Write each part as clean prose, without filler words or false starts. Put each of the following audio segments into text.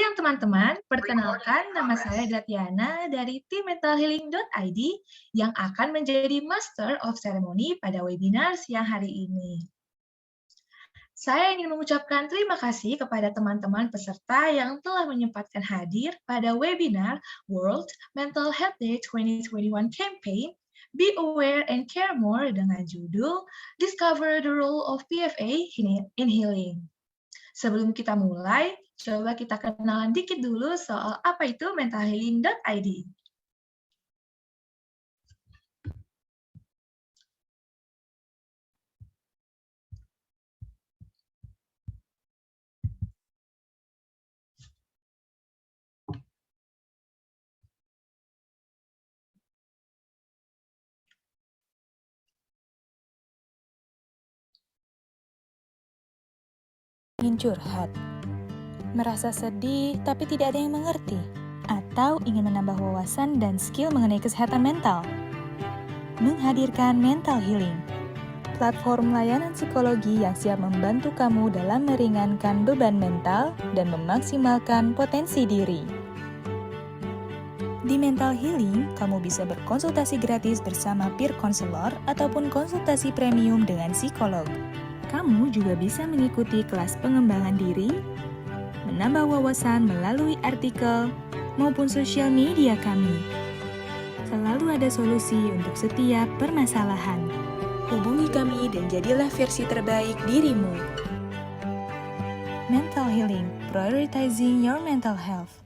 Siang teman-teman, perkenalkan nama saya Gratiana dari tim mentalhealing.id yang akan menjadi Master of Ceremony pada webinar siang hari ini. Saya ingin mengucapkan terima kasih kepada teman-teman peserta yang telah menyempatkan hadir pada webinar World Mental Health Day 2021 Campaign Be Aware and Care More dengan judul Discover the Role of PFA in Healing. Sebelum kita mulai, coba kita kenalan dikit dulu soal apa itu mentalhealing.id. Ingin curhat, merasa sedih tapi tidak ada yang mengerti, atau ingin menambah wawasan dan skill mengenai kesehatan mental. Menghadirkan Mental Healing, platform layanan psikologi yang siap membantu kamu dalam meringankan beban mental dan memaksimalkan potensi diri. Di Mental Healing, kamu bisa berkonsultasi gratis bersama peer counselor ataupun konsultasi premium dengan psikolog. Kamu juga bisa mengikuti kelas pengembangan diri, menambah wawasan melalui artikel maupun sosial media kami. Selalu ada solusi untuk setiap permasalahan. Hubungi kami dan jadilah versi terbaik dirimu. Mental Healing, prioritizing your mental health.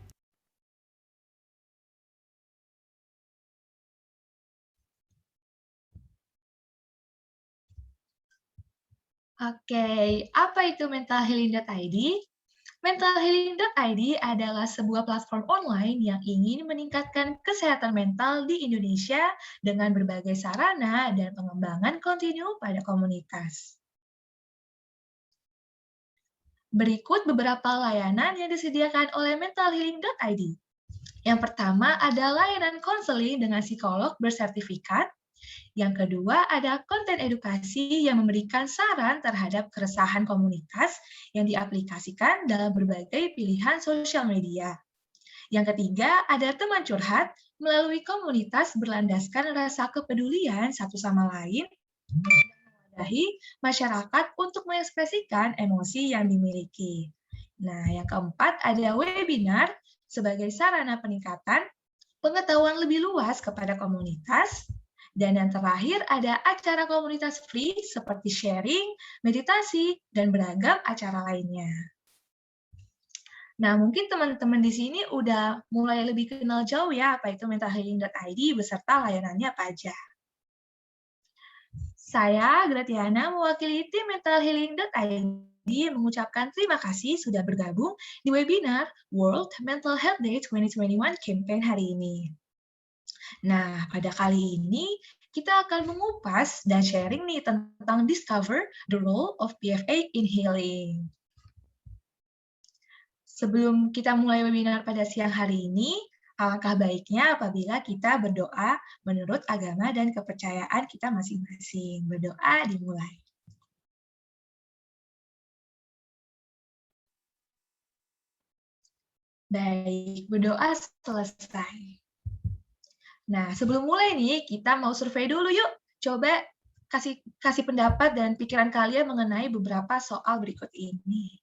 Oke, apa itu mentalhealing.id? Mentalhealing.id adalah sebuah platform online yang ingin meningkatkan kesehatan mental di Indonesia dengan berbagai sarana dan pengembangan kontinu pada komunitas. Berikut beberapa layanan yang disediakan oleh mentalhealing.id. Yang pertama ada layanan konseling dengan psikolog bersertifikat. Yang kedua, ada konten edukasi yang memberikan saran terhadap keresahan komunitas yang diaplikasikan dalam berbagai pilihan sosial media. Yang ketiga, ada teman curhat melalui komunitas berlandaskan rasa kepedulian satu sama lain dan mewadahi masyarakat untuk mengekspresikan emosi yang dimiliki. Nah, yang keempat, ada webinar sebagai sarana peningkatan pengetahuan lebih luas kepada komunitas. Dan yang terakhir ada acara komunitas free seperti sharing, meditasi, dan beragam acara lainnya. Nah, mungkin teman-teman di sini udah mulai lebih kenal jauh ya apa itu mentalhealing.id beserta layanannya apa aja. Saya, Gratiana, mewakili tim mentalhealing.id mengucapkan terima kasih sudah bergabung di webinar World Mental Health Day 2021 campaign hari ini. Nah, pada kali ini kita akan mengupas dan sharing nih tentang discover the role of PFA in healing. Sebelum kita mulai webinar pada siang hari ini, alangkah baiknya apabila kita berdoa menurut agama dan kepercayaan kita masing-masing. Berdoa dimulai. Baik, berdoa selesai. Nah, sebelum mulai nih, kita mau survei dulu yuk. Coba kasih pendapat dan pikiran kalian mengenai beberapa soal berikut ini.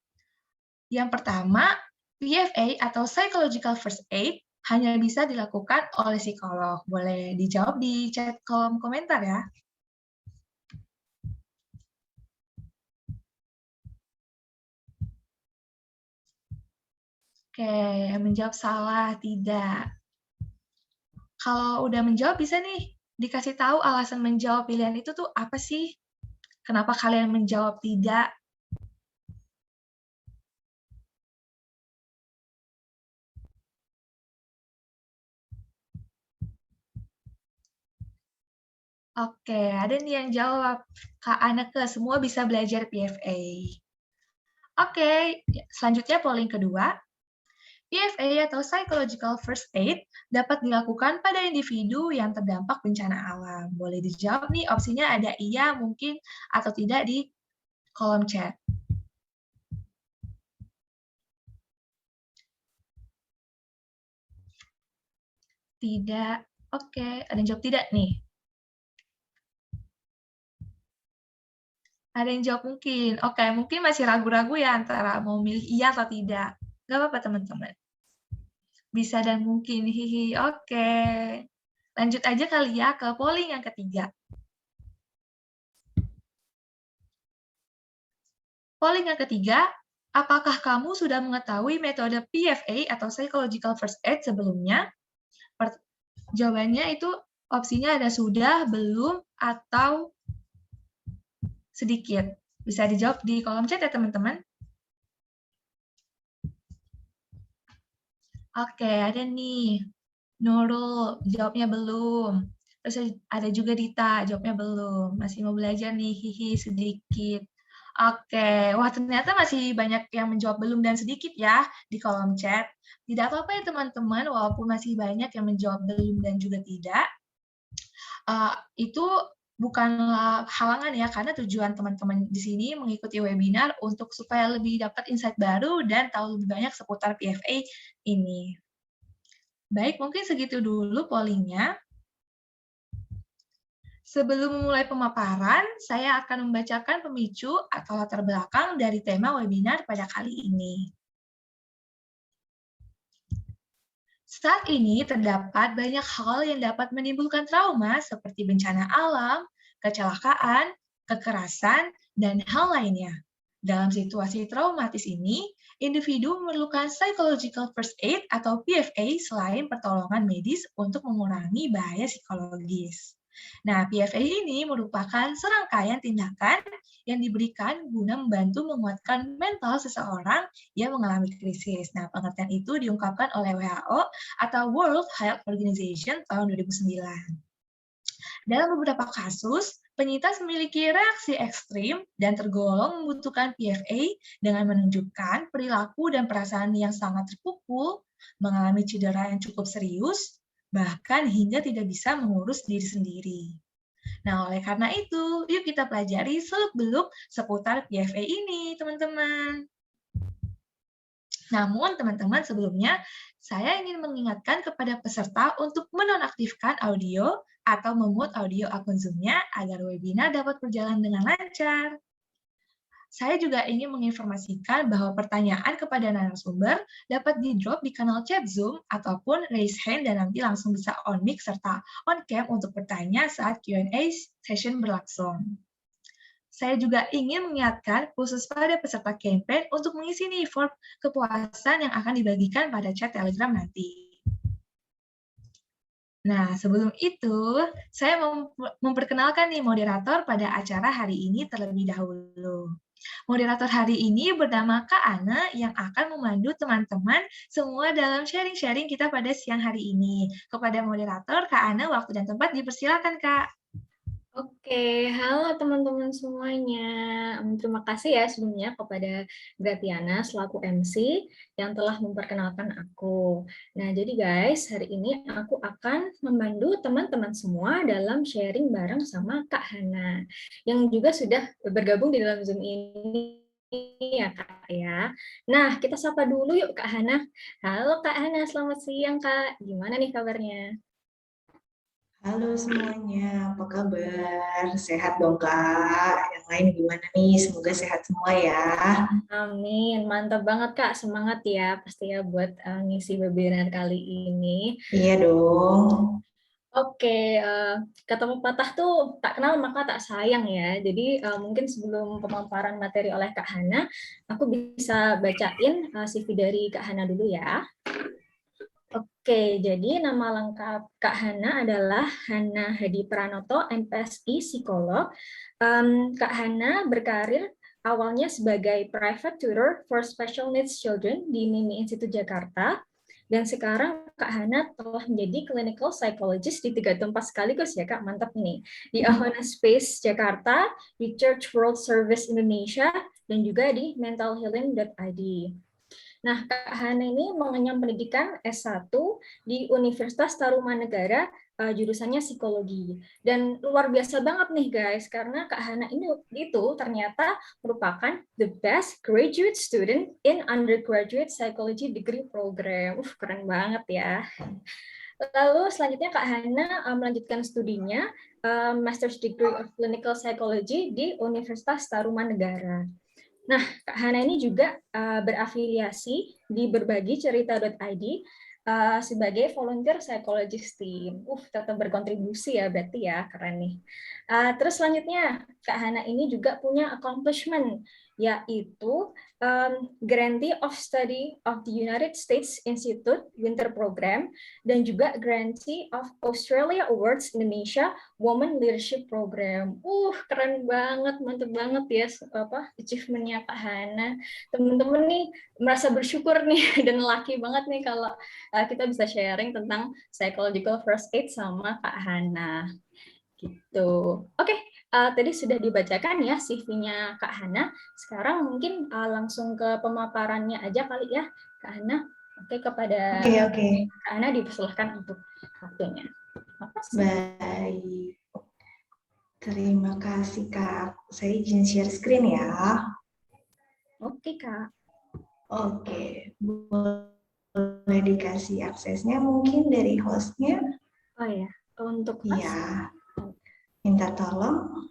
Yang pertama, PFA atau Psychological First Aid hanya bisa dilakukan oleh psikolog. Boleh dijawab di chat kolom komentar ya. Oke, yang menjawab salah, tidak. Kalau udah menjawab, bisa nih dikasih tahu alasan menjawab pilihan itu tuh apa sih? Kenapa kalian menjawab tidak? Oke, ada nih yang jawab. Kak Aneke, semua bisa belajar PFA. Oke, selanjutnya polling kedua. PFA atau Psychological First Aid dapat dilakukan pada individu yang terdampak bencana alam. Boleh dijawab nih, opsinya ada iya, mungkin, atau tidak di kolom chat. Tidak. Oke, ada yang jawab tidak nih? Ada yang jawab mungkin. Oke, mungkin masih ragu-ragu ya antara mau milih iya atau tidak. Nggak apa-apa, teman-teman. Bisa dan mungkin. Hihi. Oke. Lanjut aja kali ya ke polling yang ketiga. Polling yang ketiga, apakah kamu sudah mengetahui metode PFA atau Psychological First Aid sebelumnya? Jawabannya itu opsinya ada sudah, belum, atau sedikit. Bisa dijawab di kolom chat ya, teman-teman. Oke, ada nih. Nurul, jawabnya belum. Terus ada juga Dita, jawabnya belum. Masih mau belajar nih, hihi, sedikit. Oke, wah ternyata masih banyak yang menjawab belum dan sedikit ya di kolom chat. Tidak apa-apa ya teman-teman, walaupun masih banyak yang menjawab belum dan juga tidak. Itu bukanlah halangan ya, karena tujuan teman-teman di sini mengikuti webinar untuk supaya lebih dapat insight baru dan tahu lebih banyak seputar PFA ini. Baik, mungkin segitu dulu pollingnya. Sebelum memulai pemaparan, saya akan membacakan pemicu atau latar belakang dari tema webinar pada kali ini. Saat ini terdapat banyak hal yang dapat menimbulkan trauma seperti bencana alam, kecelakaan, kekerasan, dan hal lainnya. Dalam situasi traumatis ini, individu memerlukan psychological first aid atau PFA selain pertolongan medis untuk mengurangi bahaya psikologis. Nah, PFA ini merupakan serangkaian tindakan yang diberikan guna membantu menguatkan mental seseorang yang mengalami krisis. Nah, pengertian itu diungkapkan oleh WHO atau World Health Organization tahun 2009. Dalam beberapa kasus, penyintas memiliki reaksi ekstrim dan tergolong membutuhkan PFA dengan menunjukkan perilaku dan perasaan yang sangat terpukul, mengalami cedera yang cukup serius, bahkan hingga tidak bisa mengurus diri sendiri. Nah, oleh karena itu, yuk kita pelajari seluk-beluk seputar PFA ini, teman-teman. Namun, teman-teman, sebelumnya saya ingin mengingatkan kepada peserta untuk menonaktifkan audio atau memute audio akun Zoom-nya agar webinar dapat berjalan dengan lancar. Saya juga ingin menginformasikan bahwa pertanyaan kepada narasumber dapat di-drop di kanal chat Zoom ataupun raise hand dan nanti langsung bisa on mic serta on cam untuk bertanya saat Q&A session berlangsung. Saya juga ingin mengingatkan khusus pada peserta campaign untuk mengisi nih form kepuasan yang akan dibagikan pada chat Telegram nanti. Nah, sebelum itu, saya memperkenalkan nih moderator pada acara hari ini terlebih dahulu. Moderator hari ini bernama Kak Ana yang akan memandu teman-teman semua dalam sharing-sharing kita pada siang hari ini. Kepada moderator, Kak Ana, waktu dan tempat dipersilakan, Kak. Oke, halo teman-teman semuanya. Terima kasih ya sebelumnya kepada Gratiana selaku MC yang telah memperkenalkan aku. Nah, jadi guys, hari ini aku akan membantu teman-teman semua dalam sharing bareng sama Kak Hana, yang juga sudah bergabung di dalam Zoom ini ya Kak ya. Nah, kita sapa dulu yuk Kak Hana. Halo Kak Hana, selamat siang Kak. Gimana nih kabarnya? Halo semuanya, apa kabar? Sehat dong Kak? Yang lain gimana nih? Semoga sehat semua ya. Amin, mantap banget Kak, semangat ya pasti ya buat ngisi webinar kali ini. Iya dong. Oke, kata pepatah tuh tak kenal maka tak sayang ya. Jadi mungkin sebelum pemaparan materi oleh Kak Hana, aku bisa bacain CV dari Kak Hana dulu ya. Oke, jadi nama lengkap Kak Hana adalah Hana Hadi Pranoto, MPSI Psikolog. Kak Hana berkarir awalnya sebagai private tutor for special needs children di MIMI Institute Jakarta. Dan sekarang Kak Hana telah menjadi clinical psychologist di 3 tempat sekaligus ya Kak, mantap nih. Di Ahona Space Jakarta, di Church World Service Indonesia, dan juga di mentalhealing.id. Nah, Kak Hana ini mengenyam pendidikan S1 di Universitas Tarumanegara, jurusannya psikologi. Dan luar biasa banget nih guys, karena Kak Hana ini itu ternyata merupakan the best graduate student in undergraduate psychology degree program. Keren banget ya. Lalu selanjutnya Kak Hana melanjutkan studinya Master's Degree of Clinical Psychology di Universitas Tarumanegara. Nah, Kak Hana ini juga berafiliasi di berbagi-cerita.id sebagai volunteer psychologist team. Tetap berkontribusi ya berarti ya, keren nih. Terus selanjutnya, Kak Hana ini juga punya accomplishment, yaitu Grantee of Study of the United States Institute Winter Program dan juga Grantee of Australia Awards Indonesia Women Leadership Program. Keren banget, mantep banget ya achievement-nya Kak Hana. Teman-teman nih merasa bersyukur nih dan laki banget nih kalau kita bisa sharing tentang psychological first aid sama Kak Hana. Gitu. Oke, tadi sudah dibacakan ya CV-nya Kak Hana. Sekarang mungkin langsung ke pemaparannya aja kali ya, Kak Hana. Oke, kepada Oke. Kak Hana dipersilahkan untuk waktunya. Baik. Terima kasih, Kak. Saya izin share screen ya. Oke, Kak. Oke. Boleh dikasih aksesnya mungkin dari hostnya? Oh ya, untuk host. Iya. Minta tolong.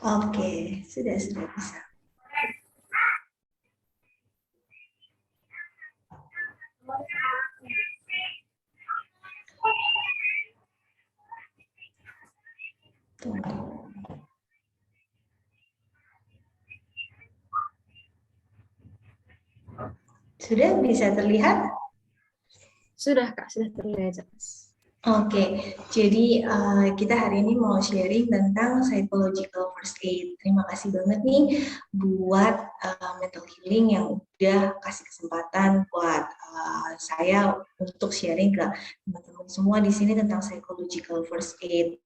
Oke, sudah bisa. Tunggu. Sudah bisa terlihat? Sudah, Kak, sudah terlihat jelas. Oke, jadi kita hari ini mau sharing tentang psychological first aid. Terima kasih banget nih buat mental healing yang udah kasih kesempatan buat saya untuk sharing ke teman-teman semua di sini tentang psychological first aid.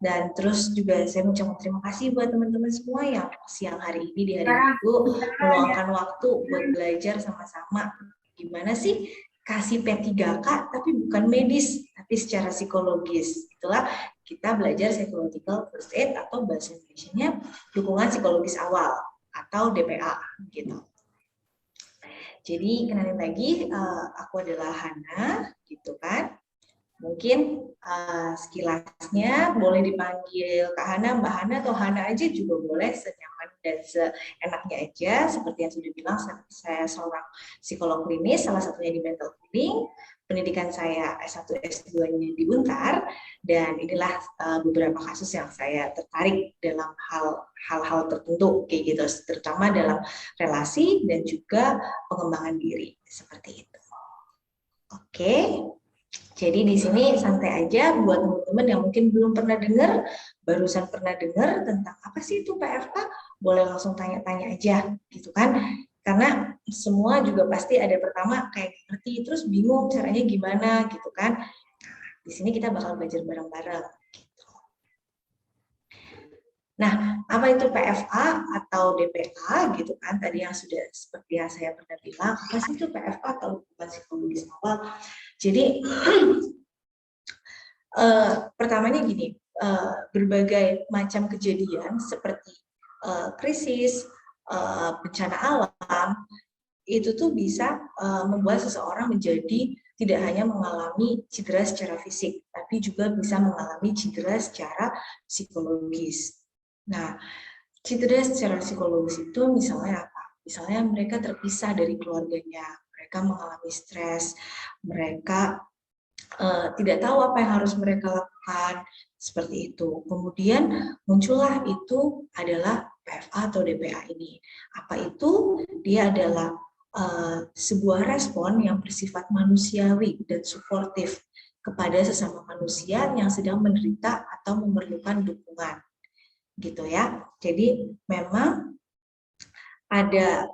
Dan terus juga saya mengucapkan terima kasih buat teman-teman semua yang siang hari ini di hari Minggu meluangkan waktu buat belajar sama-sama gimana sih kasih P3K tapi bukan medis, tapi secara psikologis. Itulah kita belajar psychological first aid atau bahasa Indonesia-nya dukungan psikologis awal atau DPA gitu. Jadi kenalin lagi, aku adalah Hana, gitu kan. Mungkin sekilasnya boleh dipanggil Kak Hana, Mbak Hana, atau Hana aja juga boleh, senyaman dan seenaknya aja. Seperti yang sudah bilang, saya seorang psikolog klinis, salah satunya di mental healing. Pendidikan saya S1, S2-nya di Untar, dan inilah beberapa kasus yang saya tertarik dalam hal-hal tertentu, kayak gitu, terutama dalam relasi dan juga pengembangan diri, seperti itu. Oke. Jadi di sini santai aja buat teman-teman yang mungkin belum pernah dengar, barusan pernah dengar tentang apa sih itu PFK, boleh langsung tanya-tanya aja gitu kan. Karena semua juga pasti ada pertama kayak ngerti, terus bingung caranya gimana gitu kan. Nah, di sini kita bakal belajar bareng-bareng. Gitu. Nah, apa itu PFA atau DPA gitu kan? Tadi yang sudah seperti yang saya pernah bilang, apa sih itu PFA atau dukungan psikologis awal? Jadi pertamanya gini, berbagai macam kejadian seperti krisis, bencana alam, itu tuh bisa membuat seseorang menjadi tidak hanya mengalami cedera secara fisik, tapi juga bisa mengalami cedera secara psikologis. Nah, cedera secara psikologis itu misalnya apa? Misalnya mereka terpisah dari keluarganya, mereka mengalami stres, mereka tidak tahu apa yang harus mereka lakukan, seperti itu. Kemudian muncullah itu adalah PFA atau DPA ini. Apa itu? Dia adalah sebuah respon yang bersifat manusiawi dan suportif kepada sesama manusia yang sedang menderita atau memerlukan dukungan, gitu ya. Jadi memang ada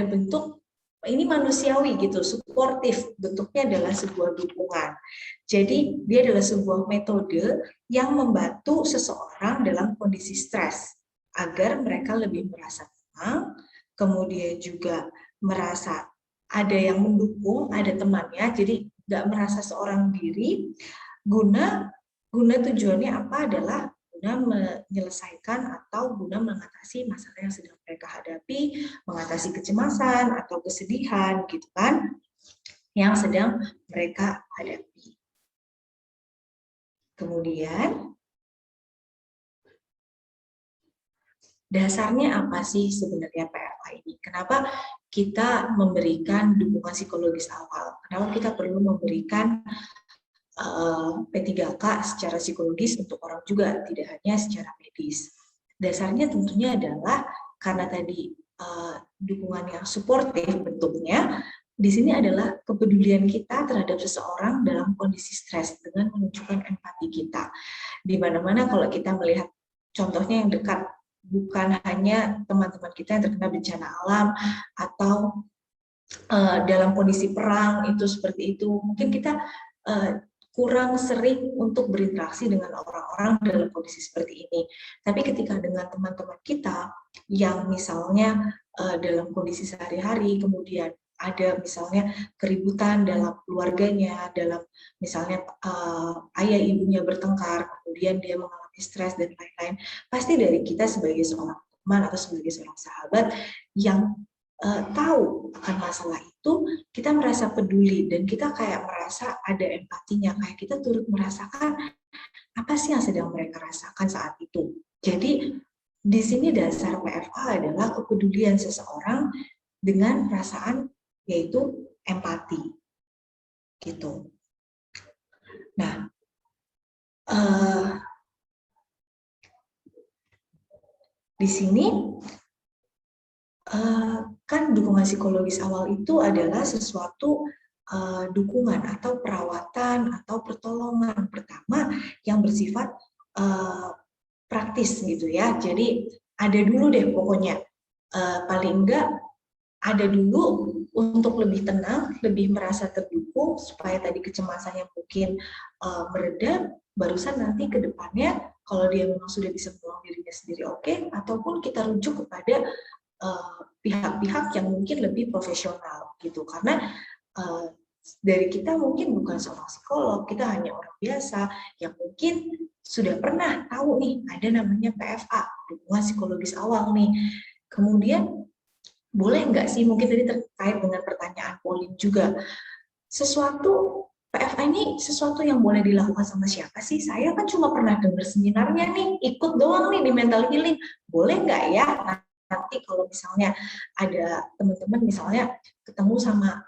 bentuk ini manusiawi gitu, suportif, bentuknya adalah sebuah dukungan. Jadi dia adalah sebuah metode yang membantu seseorang dalam kondisi stres agar mereka lebih merasa tenang, kemudian juga merasa ada yang mendukung, ada temannya, jadi nggak merasa seorang diri. Guna tujuannya apa adalah guna menyelesaikan atau guna mengatasi masalah yang sedang mereka hadapi, mengatasi kecemasan atau kesedihan gitu kan, yang sedang mereka hadapi. Kemudian, dasarnya apa sih sebenarnya PFA ini? Kenapa kita memberikan dukungan psikologis awal? Kenapa kita perlu memberikan P3K secara psikologis untuk orang juga, tidak hanya secara medis? Dasarnya tentunya adalah karena tadi dukungan yang suportif bentuknya, di sini adalah kepedulian kita terhadap seseorang dalam kondisi stres dengan menunjukkan empati kita. Di mana-mana kalau kita melihat contohnya yang dekat, bukan hanya teman-teman kita yang terkena bencana alam atau dalam kondisi perang itu seperti itu, mungkin kita kurang sering untuk berinteraksi dengan orang-orang dalam kondisi seperti ini. Tapi ketika dengan teman-teman kita yang misalnya dalam kondisi sehari-hari, kemudian ada misalnya keributan dalam keluarganya, dalam misalnya ayah ibunya bertengkar, kemudian dia mengalami stres dan lain-lain, pasti dari kita sebagai seorang teman atau sebagai seorang sahabat yang tahu akan masalah itu, kita merasa peduli dan kita kayak merasa ada empatinya, kayak kita turut merasakan apa sih yang sedang mereka rasakan saat itu. Jadi di sini dasar PFA adalah kepedulian seseorang dengan perasaan, yaitu empati gitu. Nah, di sini kan dukungan psikologis awal itu adalah sesuatu dukungan atau perawatan atau pertolongan pertama yang bersifat praktis gitu ya. Jadi ada dulu deh pokoknya, paling enggak ada dulu untuk lebih tenang, lebih merasa terdukung supaya tadi kecemasannya mungkin mereda, barusan nanti ke depannya kalau dia memang sudah bisa menolong dirinya sendiri oke, ataupun kita rujuk kepada pihak-pihak yang mungkin lebih profesional gitu, karena dari kita mungkin bukan seorang psikolog, kita hanya orang biasa yang mungkin sudah pernah tahu nih ada namanya PFA, dukungan psikologis awal nih. Kemudian boleh nggak sih, mungkin tadi terkait dengan pertanyaan Pauline juga, sesuatu PFA ini sesuatu yang boleh dilakukan sama siapa sih? Saya kan cuma pernah dengar seminarnya nih, ikut doang nih di mental healing, boleh nggak ya? Nanti kalau misalnya ada teman-teman misalnya ketemu sama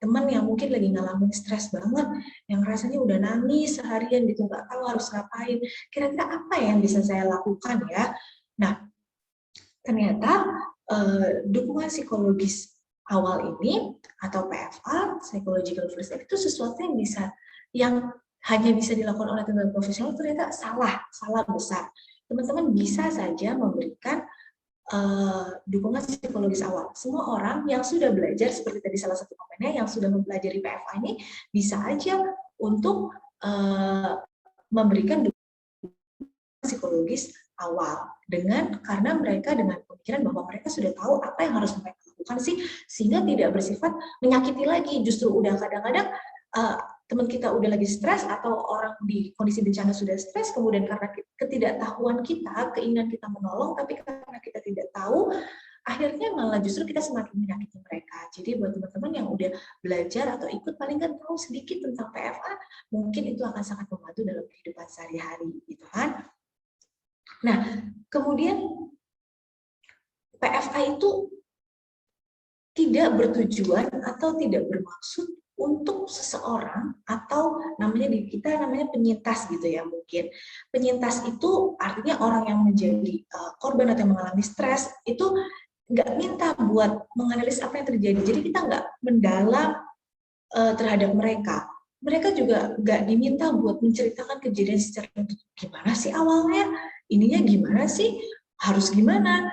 teman yang mungkin lagi ngalamin stres banget, yang rasanya udah nangis seharian gitu, nggak tahu harus ngapain, kira-kira apa yang bisa saya lakukan ya? Nah, ternyata dukungan psikologis awal ini atau PFA, psychological first aid, itu sesuatu yang hanya bisa dilakukan oleh tenaga profesional, ternyata salah besar. Teman-teman bisa saja memberikan dukungan psikologis awal. Semua orang yang sudah belajar, seperti tadi salah satu komennya, yang sudah mempelajari PFA ini bisa aja untuk memberikan dukungan psikologis awal karena mereka dengan pemikiran bahwa mereka sudah tahu apa yang harus mereka lakukan sih, sehingga tidak bersifat menyakiti lagi. Justru udah kadang-kadang teman kita udah lagi stres atau orang di kondisi bencana sudah stres, kemudian karena ketidaktahuan kita, keinginan kita menolong, tapi karena kita tidak tahu, akhirnya malah justru kita semakin menyakiti mereka. Jadi buat teman-teman yang udah belajar atau ikut paling nggak tahu sedikit tentang PFA, mungkin itu akan sangat membantu dalam kehidupan sehari-hari, gitu kan? Nah, kemudian PFA itu tidak bertujuan atau tidak bermaksud untuk seseorang, atau namanya di kita namanya penyintas gitu ya mungkin. Penyintas itu artinya orang yang menjadi korban atau mengalami stres itu nggak minta buat menganalisis apa yang terjadi. Jadi kita nggak mendalam terhadap mereka. Mereka juga nggak diminta buat menceritakan kejadian secara gimana sih awalnya, ininya gimana sih, harus gimana.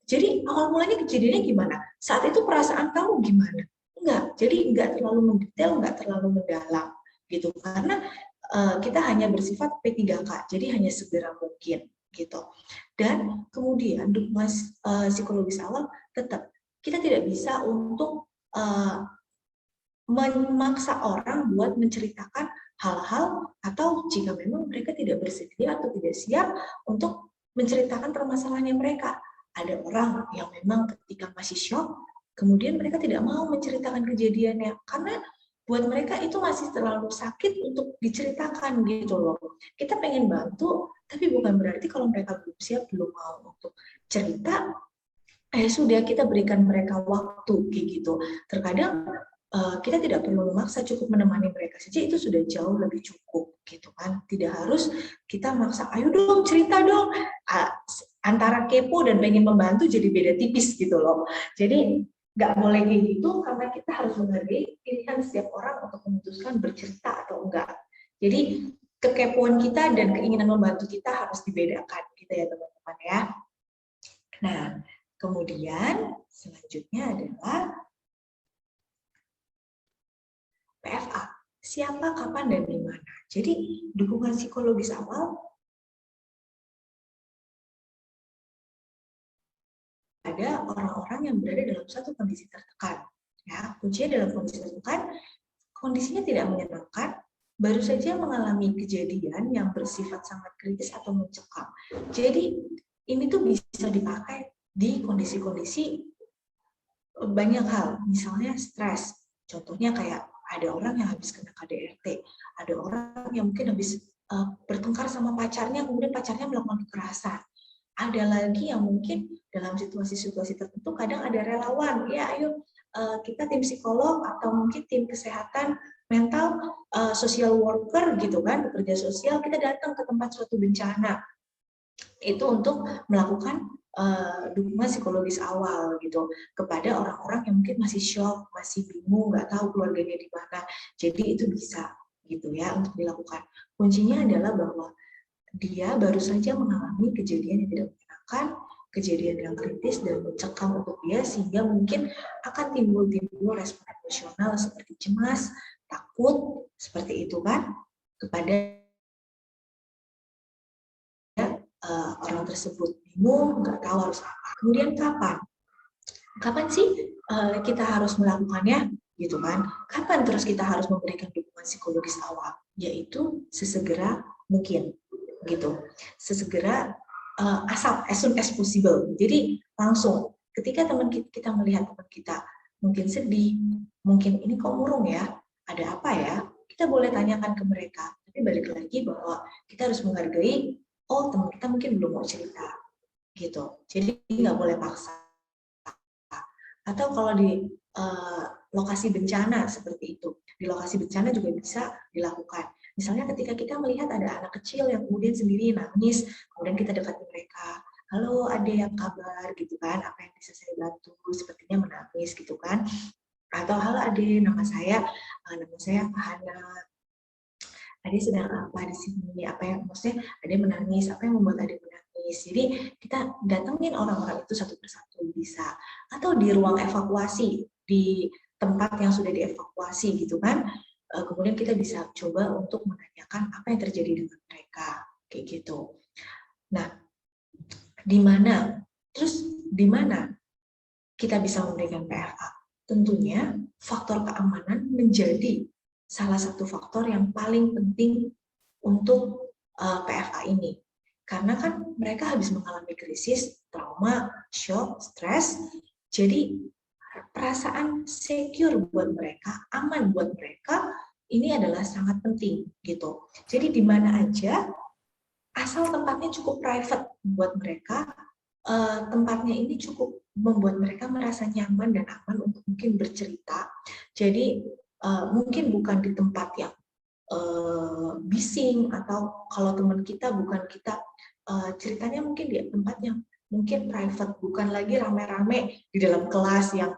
Jadi awal mulanya kejadiannya gimana? Saat itu perasaan kamu gimana? Enggak, jadi enggak terlalu mendetail, enggak terlalu mendalam gitu, karena kita hanya bersifat P3K, jadi hanya segera mungkin gitu. Dan kemudian dukungan psikologis awal tetap kita tidak bisa untuk memaksa orang buat menceritakan hal-hal, atau jika memang mereka tidak bersedia atau tidak siap untuk menceritakan permasalahannya mereka. Ada orang yang memang ketika masih shock, kemudian mereka tidak mau menceritakan kejadiannya, karena buat mereka itu masih terlalu sakit untuk diceritakan gitu loh. Kita pengen bantu, tapi bukan berarti kalau mereka belum siap, belum mau untuk cerita, sudah kita berikan mereka waktu kayak gitu. Terkadang kita tidak perlu memaksa, cukup menemani mereka saja itu sudah jauh lebih cukup gitu kan. Tidak harus kita maksa, ayo dong cerita dong. Antara kepo dan pengen membantu jadi beda tipis gitu loh. Jadi nggak boleh kayak gitu, karena kita harus menghargai pilihan setiap orang untuk memutuskan bercerita atau enggak. Jadi kekepoan kita dan keinginan membantu kita harus dibedakan gitu ya teman-teman ya. Nah, kemudian selanjutnya adalah PFA. Siapa, kapan, dan di mana. Jadi dukungan psikologis awal ada orang-orang yang berada dalam satu kondisi tertekan. Ya, kuncinya dalam kondisi tertekan, kondisinya tidak menyenangkan, baru saja mengalami kejadian yang bersifat sangat kritis atau mencekam. Jadi ini tuh bisa dipakai di kondisi-kondisi banyak hal, misalnya stres. Contohnya kayak ada orang yang habis kena KDRT, ada orang yang mungkin habis bertengkar sama pacarnya, kemudian pacarnya melakukan kekerasan. Ada lagi yang mungkin dalam situasi-situasi tertentu kadang ada relawan, ya ayo kita tim psikolog atau mungkin tim kesehatan mental, social worker gitu kan, pekerja sosial, kita datang ke tempat suatu bencana itu untuk melakukan dukungan psikologis awal gitu kepada orang-orang yang mungkin masih shock, masih bingung, nggak tahu keluarganya di mana. Jadi itu bisa gitu ya untuk dilakukan. Kuncinya adalah bahwa dia baru saja mengalami kejadian yang tidak menyenangkan, kejadian yang kritis dan mencekam untuk dia, sehingga mungkin akan timbul respon emosional seperti cemas, takut, seperti itu kan, kepada orang tersebut, bingung, nggak tahu harus apa. Kemudian kapan sih kita harus melakukannya, gitu kan? Kapan terus kita harus memberikan dukungan psikologis awal? Yaitu sesegera mungkin, gitu. Sesegera as soon as possible. Jadi langsung ketika teman kita melihat teman kita mungkin sedih, mungkin ini kok murung ya, ada apa ya? Kita boleh tanyakan ke mereka. Tapi balik lagi bahwa kita harus menghargai, oh teman kita mungkin belum mau cerita, gitu. Jadi nggak boleh paksa. Atau kalau di lokasi bencana seperti itu, di lokasi bencana juga bisa dilakukan. Misalnya ketika kita melihat ada anak kecil yang kemudian sendiri nangis, kemudian kita dekati mereka, halo adek, apa kabar, gitu kan, apa yang bisa saya bantu, sepertinya menangis, gitu kan. Atau halo adek, nama saya Hana, adek sedang apa di sini, apa yang maksudnya adek menangis, apa yang membuat adek menangis. Jadi kita datengin orang-orang itu satu persatu bisa. Atau di ruang evakuasi, di tempat yang sudah dievakuasi gitu kan, kemudian kita bisa coba untuk menanyakan apa yang terjadi dengan mereka, kayak gitu. Nah, di mana kita bisa memberikan PFA? Tentunya faktor keamanan menjadi salah satu faktor yang paling penting untuk PFA ini. Karena kan mereka habis mengalami krisis, trauma, shock, stres, jadi perasaan secure buat mereka, aman buat mereka, ini adalah sangat penting gitu. Jadi di mana aja, asal tempatnya cukup private buat mereka, tempatnya ini cukup membuat mereka merasa nyaman dan aman untuk mungkin bercerita. Jadi mungkin bukan di tempat yang bising, atau kalau teman kita bukan kita ceritanya mungkin di tempat yang mungkin private, bukan lagi rame-rame di dalam kelas yang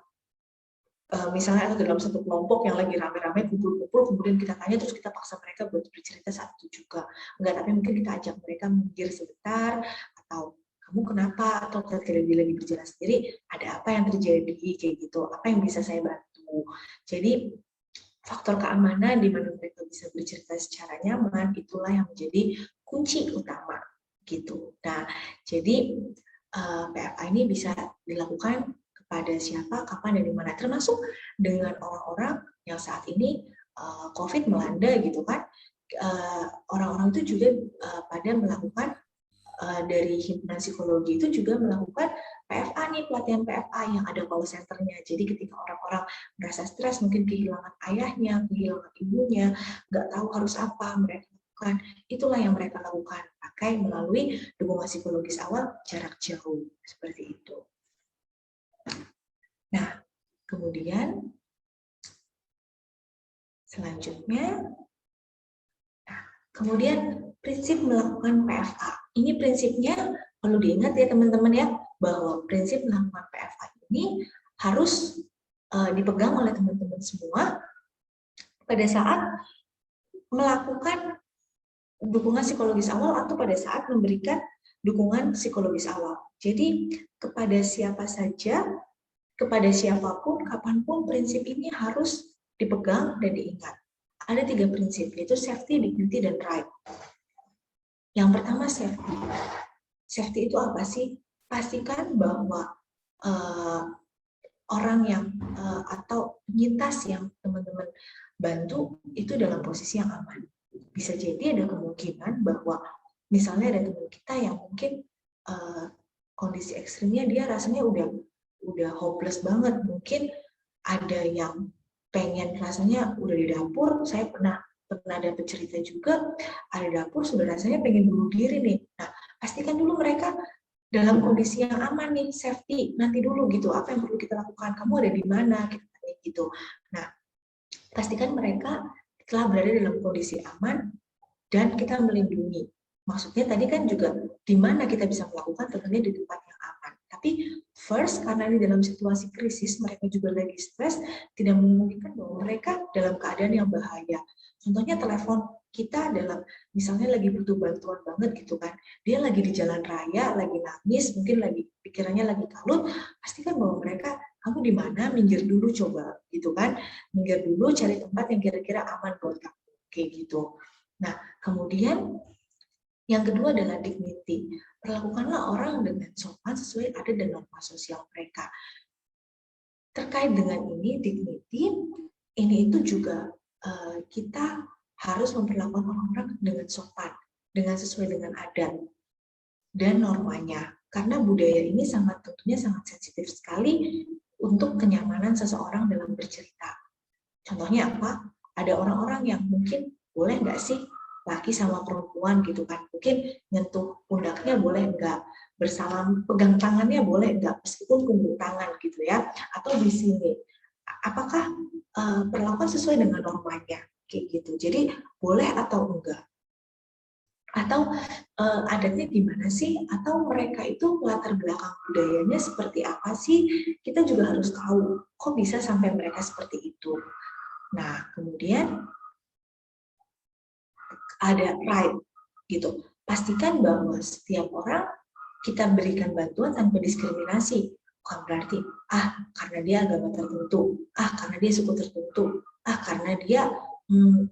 misalnya atau dalam satu kelompok yang lagi rame-rame kumpul-kumpul, kemudian kita tanya terus kita paksa mereka buat bercerita saat itu juga. Enggak, tapi mungkin kita ajak mereka minggir sebentar, atau kamu kenapa, atau ketika dia lagi berjalan sendiri, ada apa yang terjadi, kayak gitu, apa yang bisa saya bantu. Jadi faktor keamanan di mana mereka bisa bercerita secara nyaman, itulah yang menjadi kunci utama gitu. Nah, jadi PFA ini bisa dilakukan pada siapa, kapan, dan di mana, termasuk dengan orang-orang yang saat ini COVID melanda gitu kan, orang-orang itu juga pada melakukan dari himpunan psikologi itu juga melakukan PFA nih, pelatihan PFA yang ada call center-nya. Jadi ketika orang-orang merasa stres, mungkin kehilangan ayahnya, kehilangan ibunya, nggak tahu harus apa mereka lakukan, itulah yang mereka lakukan pakai melalui dukungan psikologis awal jarak jauh seperti itu. Nah, kemudian selanjutnya, kemudian prinsip melakukan PFA. Ini prinsipnya perlu diingat ya teman-teman ya, bahwa prinsip melakukan PFA ini harus dipegang oleh teman-teman semua pada saat melakukan dukungan psikologis awal atau pada saat memberikan dukungan psikologis awal. Jadi kepada siapa saja, kepada siapapun, kapanpun prinsip ini harus dipegang dan diingat. Ada 3 prinsip, yaitu safety, dignity, dan right. Yang pertama safety. Safety itu apa sih? Pastikan bahwa orang yang atau penyintas yang teman-teman bantu itu dalam posisi yang aman. Bisa jadi ada kemungkinan bahwa misalnya ada teman kita yang mungkin kondisi ekstrimnya dia rasanya udah hopeless banget. Mungkin ada yang pengen rasanya udah di dapur. Saya pernah dapat cerita juga, ada dapur sudah rasanya pengen bunuh diri nih. Nah, pastikan dulu mereka dalam kondisi yang aman nih, safety. Nanti dulu gitu, apa yang perlu kita lakukan? Kamu ada di mana? Gitu. Nah, pastikan mereka telah berada dalam kondisi aman dan kita melindungi. Maksudnya tadi kan juga di mana kita bisa melakukan, tentunya di tempat yang aman. Tapi first, karena ini dalam situasi krisis, mereka juga lagi stres, tidak memungkinkan bahwa mereka dalam keadaan yang bahaya. Contohnya telepon kita dalam, misalnya lagi butuh bantuan banget gitu kan, dia lagi di jalan raya, lagi nangis, mungkin lagi pikirannya lagi kalut, pastikan bahwa mereka, kamu di mana, minggir dulu coba gitu kan, minggir dulu cari tempat yang kira-kira aman buat kamu, kayak gitu. Nah, kemudian yang kedua adalah dignity. Perlakukanlah orang dengan sopan sesuai ada dengan norma sosial mereka. Terkait dengan ini, dignity, ini itu juga kita harus memperlakukan orang-orang dengan sopan, dengan sesuai dengan adat dan normanya. Karena budaya ini tentunya sangat sensitif sekali untuk kenyamanan seseorang dalam bercerita. Contohnya apa? Ada orang-orang yang mungkin boleh nggak sih laki sama perempuan gitu kan, mungkin nyentuh pundaknya boleh nggak, bersalam, pegang tangannya boleh nggak, meskipun kumpul tangan gitu ya, atau di sini. Apakah perlakuan sesuai dengan normanya kayak gitu. Jadi boleh atau enggak. Atau adatnya gimana sih? Atau mereka itu latar belakang budayanya seperti apa sih? Kita juga harus tahu kok bisa sampai mereka seperti itu. Nah, kemudian ada right gitu. Pastikan bahwa setiap orang kita berikan bantuan tanpa diskriminasi. Bukan berarti, karena dia agama tertentu, karena dia suku tertentu, karena dia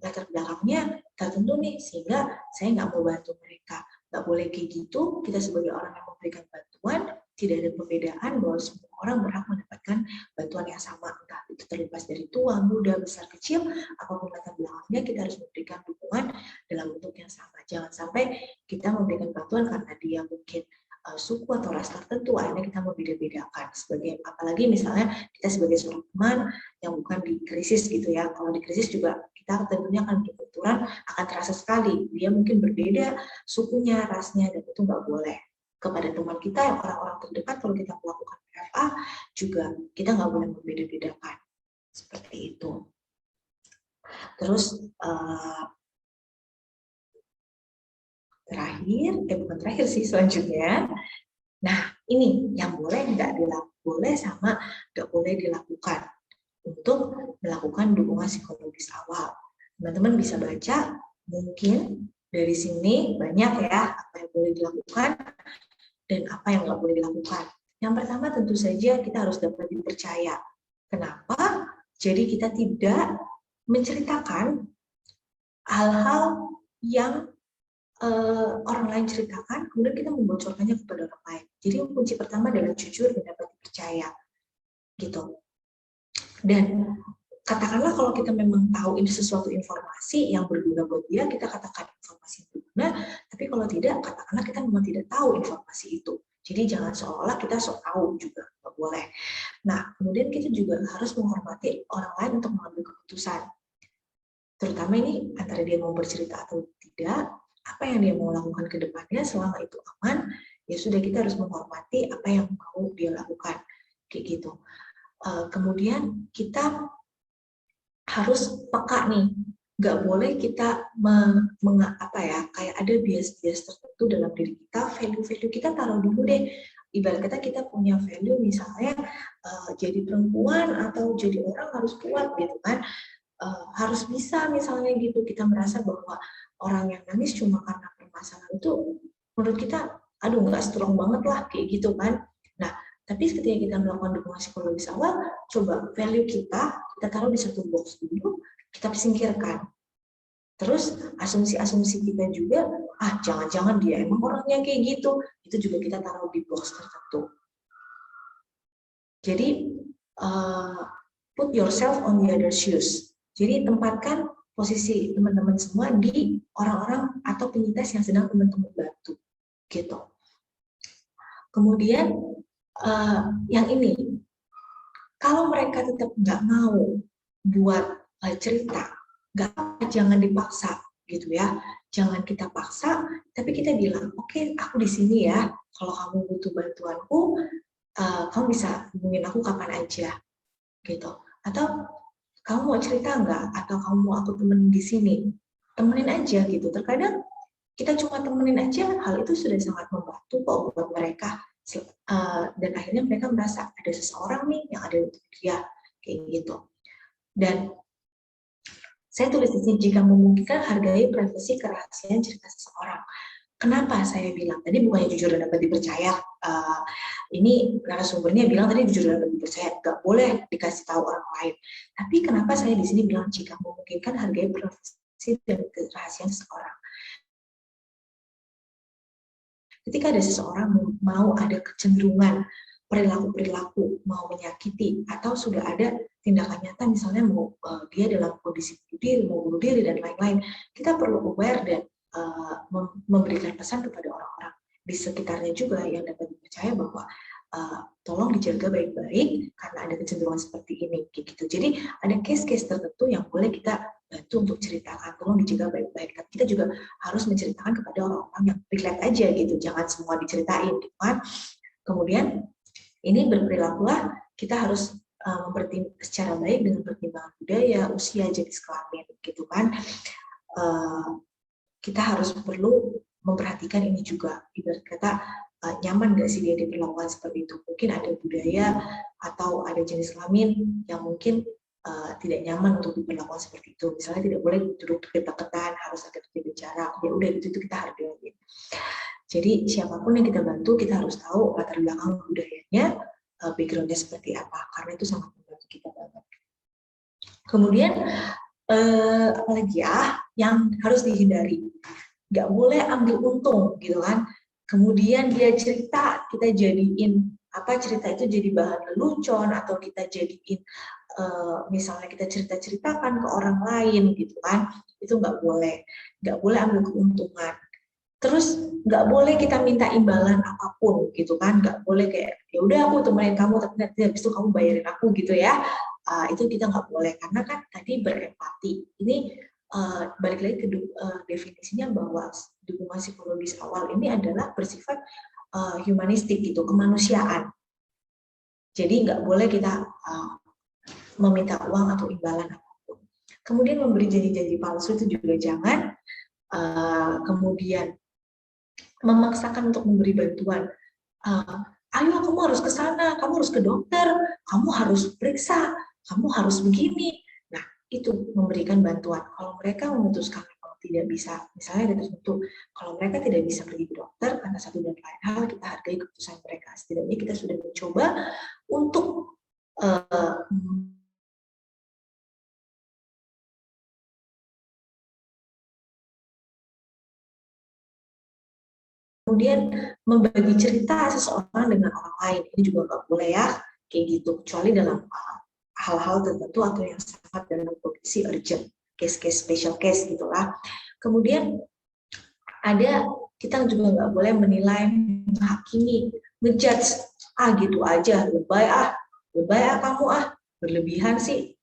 latar belakangnya tertentu nih, sehingga saya nggak mau bantu mereka. Nggak boleh kayak gitu. Kita sebagai orang yang memberikan bantuan, tidak ada perbedaan bahwa semua orang berhak mendapatkan bantuan yang sama. Entah itu terlepas dari tua, muda, besar, kecil, apapun latar belakangnya, kita harus memberikan dukungan dalam bentuk yang sama. Jangan sampai kita memberikan bantuan karena dia mungkin suku atau ras tertentu, akhirnya kita membeda-bedakan. Apalagi misalnya kita sebagai seorang teman yang bukan di krisis gitu ya. Kalau di krisis juga kita tentunya akan berbenturan, akan terasa sekali. Dia mungkin berbeda sukunya, rasnya, dan itu nggak boleh. Kepada teman kita yang orang-orang terdekat, kalau kita melakukan PFA juga kita nggak boleh membeda-bedakan. Seperti itu. Terus bukan terakhir sih, selanjutnya. Nah, ini yang boleh nggak dilakukan, boleh sama nggak boleh dilakukan untuk melakukan dukungan psikologis awal. Teman-teman bisa baca, mungkin dari sini banyak ya apa yang boleh dilakukan dan apa yang nggak boleh dilakukan. Yang pertama tentu saja kita harus dapat dipercaya. Kenapa? Jadi kita tidak menceritakan hal-hal yang orang lain ceritakan, kemudian kita membocorkannya kepada orang lain. Jadi kunci pertama adalah jujur dan dapat dipercaya, gitu. Dan katakanlah kalau kita memang tahu ini sesuatu informasi yang berguna buat dia, kita katakan informasi yang berguna, tapi kalau tidak, katakanlah kita memang tidak tahu informasi itu. Jadi jangan seolah kita sok tahu juga, nggak boleh. Nah, kemudian kita juga harus menghormati orang lain untuk mengambil keputusan. Terutama ini antara dia mau bercerita atau tidak, apa yang dia mau lakukan ke depannya selama itu aman, ya sudah kita harus menghormati apa yang mau dia lakukan. Kayak gitu. Kemudian kita harus peka nih, nggak boleh kita kayak ada bias-bias tertentu dalam diri kita, value-value kita taruh dulu deh. Ibarat kata kita punya value misalnya jadi perempuan atau jadi orang harus kuat gitu kan, harus bisa misalnya gitu. Kita merasa bahwa orang yang nangis cuma karena permasalahan itu menurut kita aduh nggak strong banget lah kayak gitu kan. Nah, tapi ketika kita melakukan dukungan psikologis awal, coba value kita taruh di satu box dulu, kita singkirkan. Terus asumsi-asumsi kita juga, jangan-jangan dia emang orangnya kayak gitu, itu juga kita taruh di box tertentu. Jadi, put yourself on the other shoes. Jadi, tempatkan posisi teman-teman semua di orang-orang atau penyintas yang sedang teman-teman bantu. Gitu. Kemudian, yang ini, kalau mereka tetap nggak mau buat cerita, jangan dipaksa gitu ya. Jangan kita paksa, tapi kita bilang, oke, aku di sini ya. Kalau kamu butuh bantuanku, kamu bisa hubungin aku kapan aja, gitu. Atau kamu mau cerita nggak? Atau kamu mau aku temenin di sini? Temenin aja gitu. Terkadang kita cuma temenin aja, hal itu sudah sangat membantu kok buat mereka. Dan akhirnya mereka merasa ada seseorang nih yang ada untuk dia, kayak gitu. Dan saya tulis di sini, jika memungkinkan hargai privasi kerahasiaan cerita seseorang. Kenapa saya bilang tadi bukannya jujur dan dapat dipercaya? Ini narasumbernya bilang tadi jujur dan dapat dipercaya, nggak boleh dikasih tahu orang lain. Tapi kenapa saya di sini bilang jika memungkinkan hargai privasi dan kerahasiaan seseorang? Ketika ada seseorang mau ada kecenderungan perilaku-perilaku mau menyakiti atau sudah ada tindakan nyata misalnya mau dia dalam kondisi bunuh diri dan lain-lain, kita perlu aware dan memberikan pesan kepada orang-orang di sekitarnya juga yang dapat dipercaya bahwa tolong dijaga baik-baik karena ada kecenderungan seperti ini gitu. Jadi ada case-case tertentu yang boleh kita bantu untuk ceritakan, tolong dijaga baik-baik. Tapi kita juga harus menceritakan kepada orang-orang yang relate aja gitu, jangan semua diceritain gitu kan. Kemudian ini berperilakulah kita harus secara baik dengan pertimbangan budaya, usia, jenis kelamin gitu kan. Kita harus perlu memperhatikan ini juga, ibarat kata nyaman nggak sih dia diperlakukan seperti itu. Mungkin ada budaya atau ada jenis kelamin yang mungkin tidak nyaman untuk diperlakukan seperti itu. Misalnya tidak boleh duduk dekat-dekatan, harus agak bicara. Ya udah itu kita hargain. Jadi siapapun yang kita bantu, kita harus tahu latar belakang budayanya, background-nya seperti apa. Karena itu sangat membantu kita banget. Kemudian apalagi ya yang harus dihindari, nggak boleh ambil untung gitu kan. Kemudian dia cerita, kita jadiin cerita itu jadi bahan lelucon atau kita jadiin misalnya kita ceritakan ke orang lain gitu kan, itu nggak boleh ambil keuntungan. Terus nggak boleh kita minta imbalan apapun gitu kan, nggak boleh kayak ya udah aku temenin kamu tapi nanti habis itu kamu bayarin aku gitu ya. Itu kita nggak boleh karena kan tadi berempati. Ini balik lagi ke definisinya bahwa dukungan psikologis awal ini adalah bersifat humanistik gitu, kemanusiaan. Jadi nggak boleh kita meminta uang atau imbalan apapun. Kemudian memberi janji-janji palsu itu juga jangan. Kemudian memaksakan untuk memberi bantuan. Ayo kamu harus ke sana, kamu harus ke dokter, kamu harus periksa, kamu harus begini. Nah, itu memberikan bantuan. Kalau mereka memutuskan kalau tidak bisa, misalnya ada tertentu, kalau mereka tidak bisa pergi ke dokter karena satu dan lain hal, kita hargai keputusan mereka. Setidaknya kita sudah mencoba untuk kemudian membagi cerita seseorang dengan orang lain, ini juga nggak boleh ya, kayak gitu, kecuali dalam hal-hal tertentu atau yang sangat dalam kondisi urgent, case-case special case gitulah. Kemudian kita juga nggak boleh menilai, menghakimi, ngejudge, gitu aja, lebay kamu berlebihan sih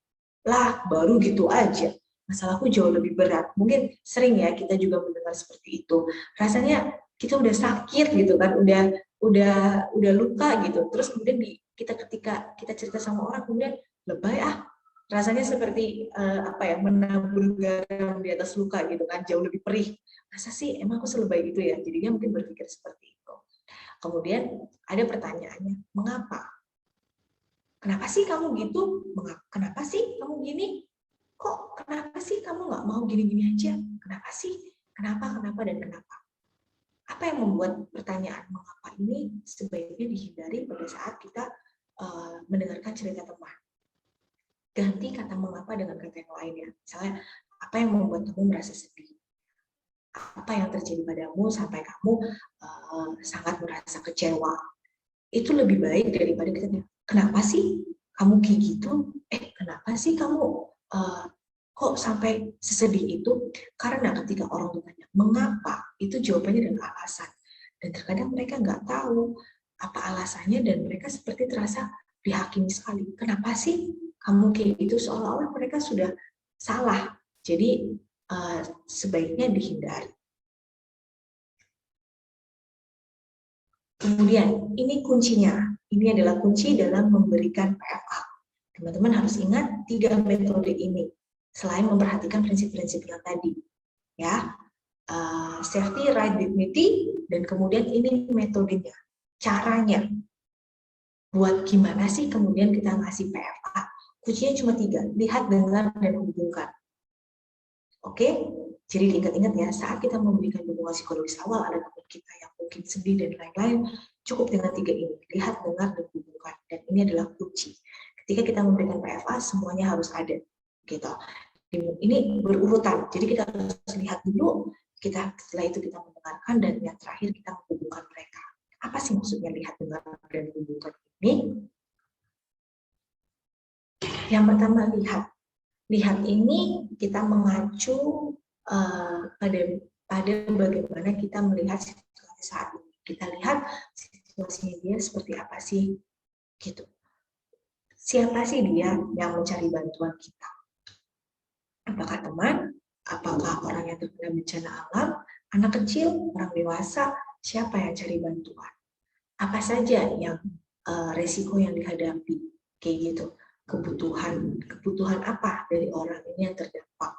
lah, baru gitu aja. Masalahku jauh lebih berat. Mungkin sering ya kita juga mendengar seperti itu. Rasanya kita udah sakit gitu kan, udah luka gitu. Terus kemudian ketika kita cerita sama orang kemudian lebay rasanya seperti menabur garam di atas luka gitu kan, jauh lebih perih. Masa sih emang aku selebay itu ya? Jadinya mungkin berpikir seperti itu. Kemudian ada pertanyaannya, mengapa? Kenapa sih kamu gitu? Kenapa sih kamu gini? Kok kenapa sih kamu nggak mau gini-gini aja? Kenapa sih? Kenapa, dan kenapa? Apa yang membuat pertanyaan mengapa ini sebaiknya dihindari pada saat kita mendengarkan cerita teman? Ganti kata mengapa dengan kata yang lain ya. Misalnya, apa yang membuat kamu merasa sedih? Apa yang terjadi padamu sampai kamu sangat merasa kecewa? Itu lebih baik daripada kita tanya, kenapa sih kamu kayak gitu? Kenapa sih kamu kok sampai sesedih itu? Karena ketika orang bertanya mengapa, itu jawabannya dengan alasan. Dan terkadang mereka nggak tahu apa alasannya dan mereka seperti terasa dihakimi sekali. Kenapa sih kamu kayak gitu? Seolah-olah mereka sudah salah. Jadi sebaiknya dihindari. Kemudian, ini kuncinya. Ini adalah kunci dalam memberikan PFA. Teman-teman harus ingat 3 metode ini. Selain memperhatikan prinsip-prinsip yang tadi. Ya, safety, right, dignity, dan kemudian ini metodenya. Caranya. Buat gimana sih kemudian kita ngasih PFA? Kuncinya cuma 3. Lihat, dengar, dan hubungkan. Oke? Jadi diingat-ingat ya, saat kita memberikan dukungan psikologis awal, ada teman kita yang mungkin sedih dan lain-lain, cukup dengan 3 ini, lihat, dengar, dan hubungkan. Dan ini adalah kunci. Ketika kita memberikan PFA, semuanya harus ada. Gitu. Ini berurutan, jadi kita harus lihat dulu, setelah itu kita mendengarkan, dan yang terakhir kita menghubungkan mereka. Apa sih maksudnya lihat, dengar, dan hubungkan ini? Yang pertama, lihat. Lihat ini kita mengacu pada bagaimana kita melihat situasi saat ini. Kita lihat situasinya dia seperti apa sih, gitu. Siapa sih dia yang mencari bantuan kita? Apakah teman? Apakah orang yang terkena bencana alam? Anak kecil? Orang dewasa? Siapa yang cari bantuan? Apa saja yang resiko yang dihadapi? Kayak gitu. Kebutuhan apa dari orang ini yang terdampak,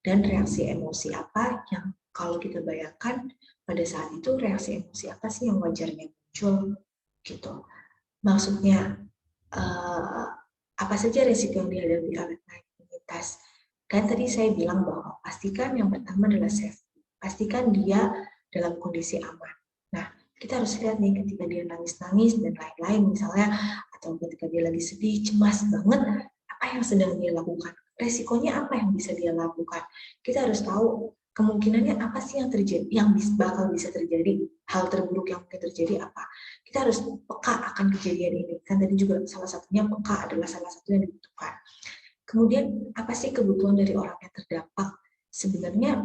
dan reaksi emosi apa yang kalau kita bayangkan pada saat itu reaksi emosi apa sih yang wajarnya muncul gitu. Maksudnya apa saja resiko yang dihadapi oleh komunitas. Kan tadi saya bilang bahwa pastikan yang pertama adalah safety, pastikan dia dalam kondisi aman. Nah, kita harus lihat nih ketika dia nangis-nangis dan lain-lain misalnya, atau ketika dia lagi sedih, cemas banget, apa yang sedang dia lakukan? Resikonya apa yang bisa dia lakukan? Kita harus tahu kemungkinannya apa sih yang terjadi, yang bakal bisa terjadi, hal terburuk yang mungkin terjadi apa. Kita harus peka akan kejadian ini. Kan tadi juga salah satunya peka adalah salah satu yang dibutuhkan. Kemudian apa sih kebutuhan dari orang yang terdampak? Sebenarnya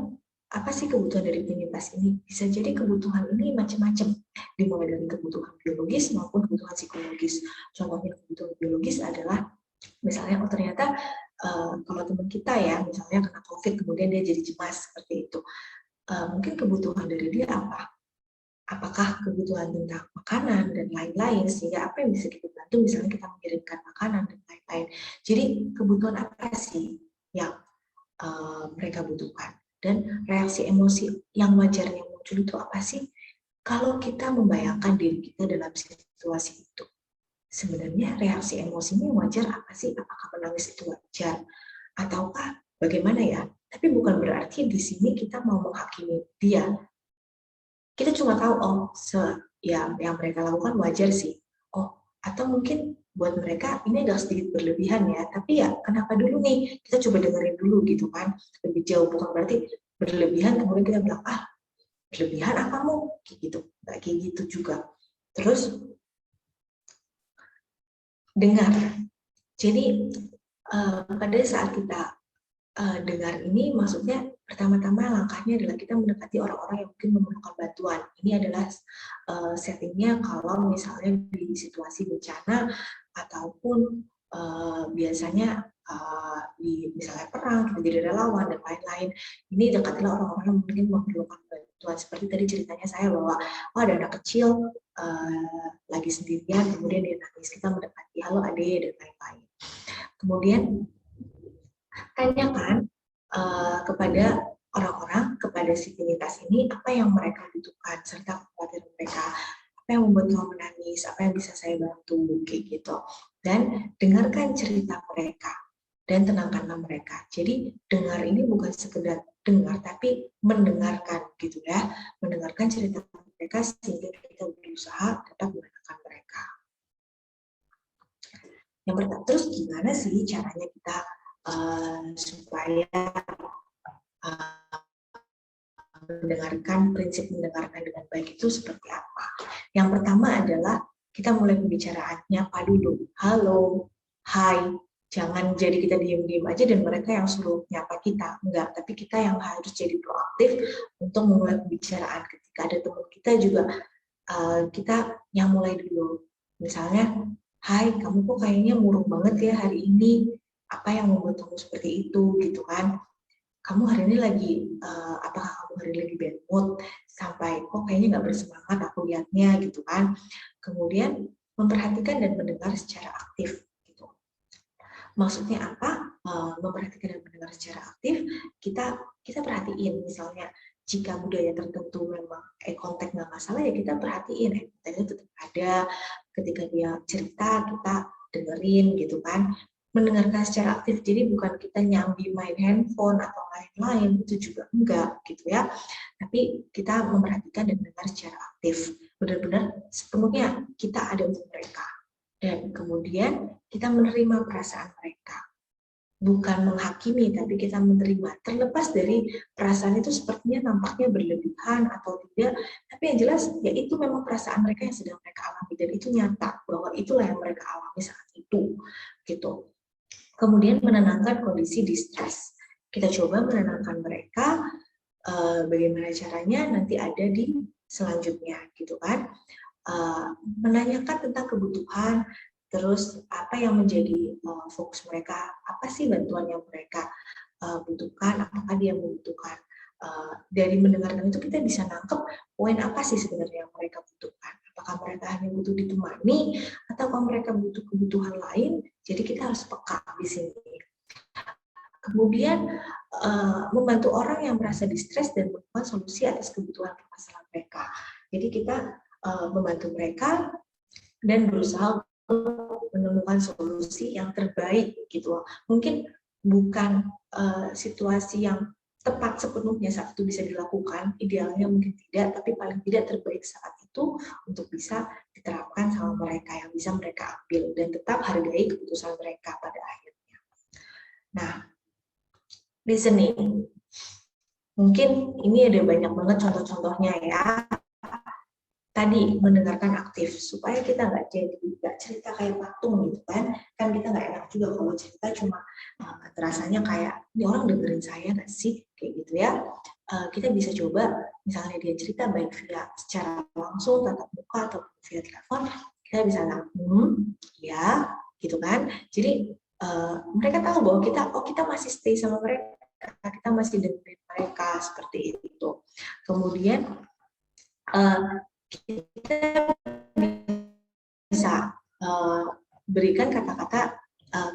apa sih kebutuhan dari penyintas ini? Bisa jadi kebutuhan ini macam-macam, dimulai dari kebutuhan biologis maupun kebutuhan psikologis. Contohnya kebutuhan biologis adalah, misalnya, ternyata kalau teman kita ya, misalnya kena COVID, kemudian dia jadi cemas seperti itu. Mungkin kebutuhan dari dia apa? Apakah kebutuhan tentang makanan dan lain-lain, sehingga apa yang bisa kita bantu, misalnya kita mengirimkan makanan dan lain-lain. Jadi kebutuhan apa sih yang mereka butuhkan? Dan reaksi emosi yang wajarnya muncul itu apa sih? Kalau kita membayangkan diri kita dalam situasi itu, sebenarnya reaksi emosinya yang wajar apa sih? Apakah menangis itu wajar? Ataukah bagaimana ya? Tapi bukan berarti di sini kita mau menghakimi dia. Kita cuma tahu, yang mereka lakukan wajar sih. Atau mungkin buat mereka ini agak sedikit berlebihan ya, tapi ya kenapa dulu nih, kita coba dengerin dulu gitu kan, lebih jauh. Bukan berarti berlebihan kemudian kita bilang, berlebihan kamu, kayak gitu, nggak kayak gitu juga. Terus dengar, Jadi pada saat kita dengar ini, maksudnya pertama-tama langkahnya adalah kita mendekati orang-orang yang mungkin memerlukan bantuan. Ini adalah settingnya kalau misalnya di situasi bencana ataupun biasanya di misalnya perang, kita jadi relawan dan lain-lain. Ini dekatilah orang-orang yang mungkin memerlukan bantuan. Seperti tadi ceritanya saya bahwa ada anak kecil lagi sendirian, kemudian dia nangis, kita mendekati, halo adek, dan lain-lain. Kemudian tanyakan kepada orang-orang, kepada sivilitas ini, apa yang mereka butuhkan, serta kekhawatiran mereka, apa yang membuat kamu menangis, apa yang bisa saya bantu, kayak gitu. Dan dengarkan cerita mereka, dan tenangkanlah mereka. Jadi dengar ini bukan sekedar dengar, tapi mendengarkan gitu ya, mendengarkan cerita mereka sehingga kita berusaha tetap menenangkan mereka. Yang pertama, terus gimana sih caranya kita supaya mendengarkan, prinsip mendengarkan dengan baik itu seperti apa? Yang pertama adalah kita mulai pembicaraannya apa dulu. Halo, hai, jangan jadi kita diam-diam aja dan mereka yang suruh nyapa kita. Enggak, tapi kita yang harus jadi proaktif untuk memulai pembicaraan. Ketika ada teman kita juga, kita yang mulai dulu. Misalnya, hai, kamu kok kayaknya murung banget ya hari ini. Apa yang membuat kamu seperti itu, gitu kan? Kamu hari ini lagi, apakah kamu hari ini lagi bad mood, sampai kok kayaknya nggak bersemangat aku lihatnya, gitu kan. Kemudian memperhatikan dan mendengar secara aktif. Gitu. Maksudnya apa? Memperhatikan dan mendengar secara aktif, kita perhatiin, misalnya jika budaya tertentu memang eye contact nggak masalah, ya kita perhatiin, eye contact-nya tetap ada, ketika dia cerita, kita dengerin, gitu kan. Mendengarkan secara aktif, jadi bukan kita nyambi main handphone atau lain-lain, itu juga enggak gitu ya, tapi kita memperhatikan dan mendengar secara aktif, benar-benar sepenuhnya kita ada untuk mereka, dan kemudian kita menerima perasaan mereka, bukan menghakimi, tapi kita menerima, terlepas dari perasaan itu sepertinya nampaknya berlebihan atau tidak, tapi yang jelas ya itu memang perasaan mereka yang sedang mereka alami, dan itu nyata bahwa itulah yang mereka alami saat itu gitu. Kemudian menenangkan kondisi distres. Kita coba menenangkan mereka, bagaimana caranya nanti ada di selanjutnya, gitu kan. Menanyakan tentang kebutuhan, terus apa yang menjadi fokus mereka, apa sih bantuan yang mereka butuhkan, apakah dia membutuhkan. Dari mendengarkan itu kita bisa nangkep poin apa sih sebenarnya yang mereka butuhkan. Apakah mereka hanya butuh ditemani, atau mereka butuh kebutuhan lain, jadi kita harus peka di sini. Kemudian membantu orang yang merasa distres dan menemukan solusi atas kebutuhan permasalahan mereka. Jadi kita membantu mereka dan berusaha menemukan solusi yang terbaik gitu. Mungkin bukan situasi yang tepat sepenuhnya saat itu bisa dilakukan, idealnya mungkin tidak, tapi paling tidak terbaik saat itu untuk bisa diterapkan sama mereka, yang bisa mereka ambil, dan tetap hargai keputusan mereka pada akhirnya. Nah, listening. Mungkin ini ada banyak banget contoh-contohnya ya. Tadi mendengarkan aktif, supaya kita nggak cerita kayak patung gitu kan kita nggak enak juga kalau cerita cuma terasanya kayak ini orang dengerin saya nggak sih, kayak gitu ya. Kita bisa coba misalnya dia cerita baik via secara langsung tatap muka atau via telepon, kita bisa bilang ya gitu kan. Jadi mereka tahu bahwa kita masih stay sama mereka, kita masih dengerin mereka, seperti itu. Kemudian kita bisa berikan kata-kata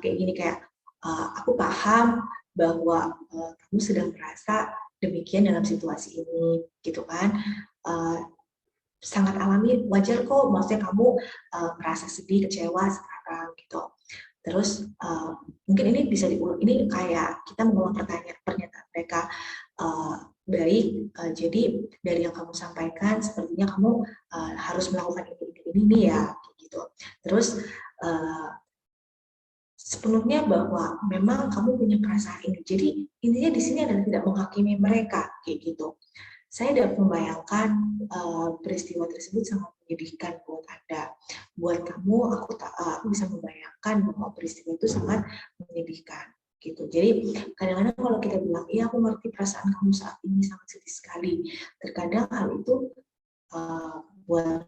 kayak gini, kayak aku paham bahwa kamu sedang merasa demikian dalam situasi ini, gitu kan. Sangat alami, wajar kok, maksudnya kamu merasa sedih, kecewa sekarang, gitu. Terus mungkin ini bisa diulang, ini kayak kita mengulang pernyataan mereka. Baik, jadi dari yang kamu sampaikan sepertinya kamu harus melakukan ini ya, gitu. Terus sepenuhnya bahwa memang kamu punya perasaan ini. Jadi intinya di sini adalah tidak menghakimi mereka, kayak gitu. Saya dapat membayangkan peristiwa tersebut sangat menyedihkan buat Anda. Buat kamu, aku bisa membayangkan bahwa peristiwa itu sangat menyedihkan. Gitu. Jadi kadang-kadang kalau kita bilang, iya aku ngerti perasaan kamu saat ini sangat sedih sekali. Terkadang hal itu buat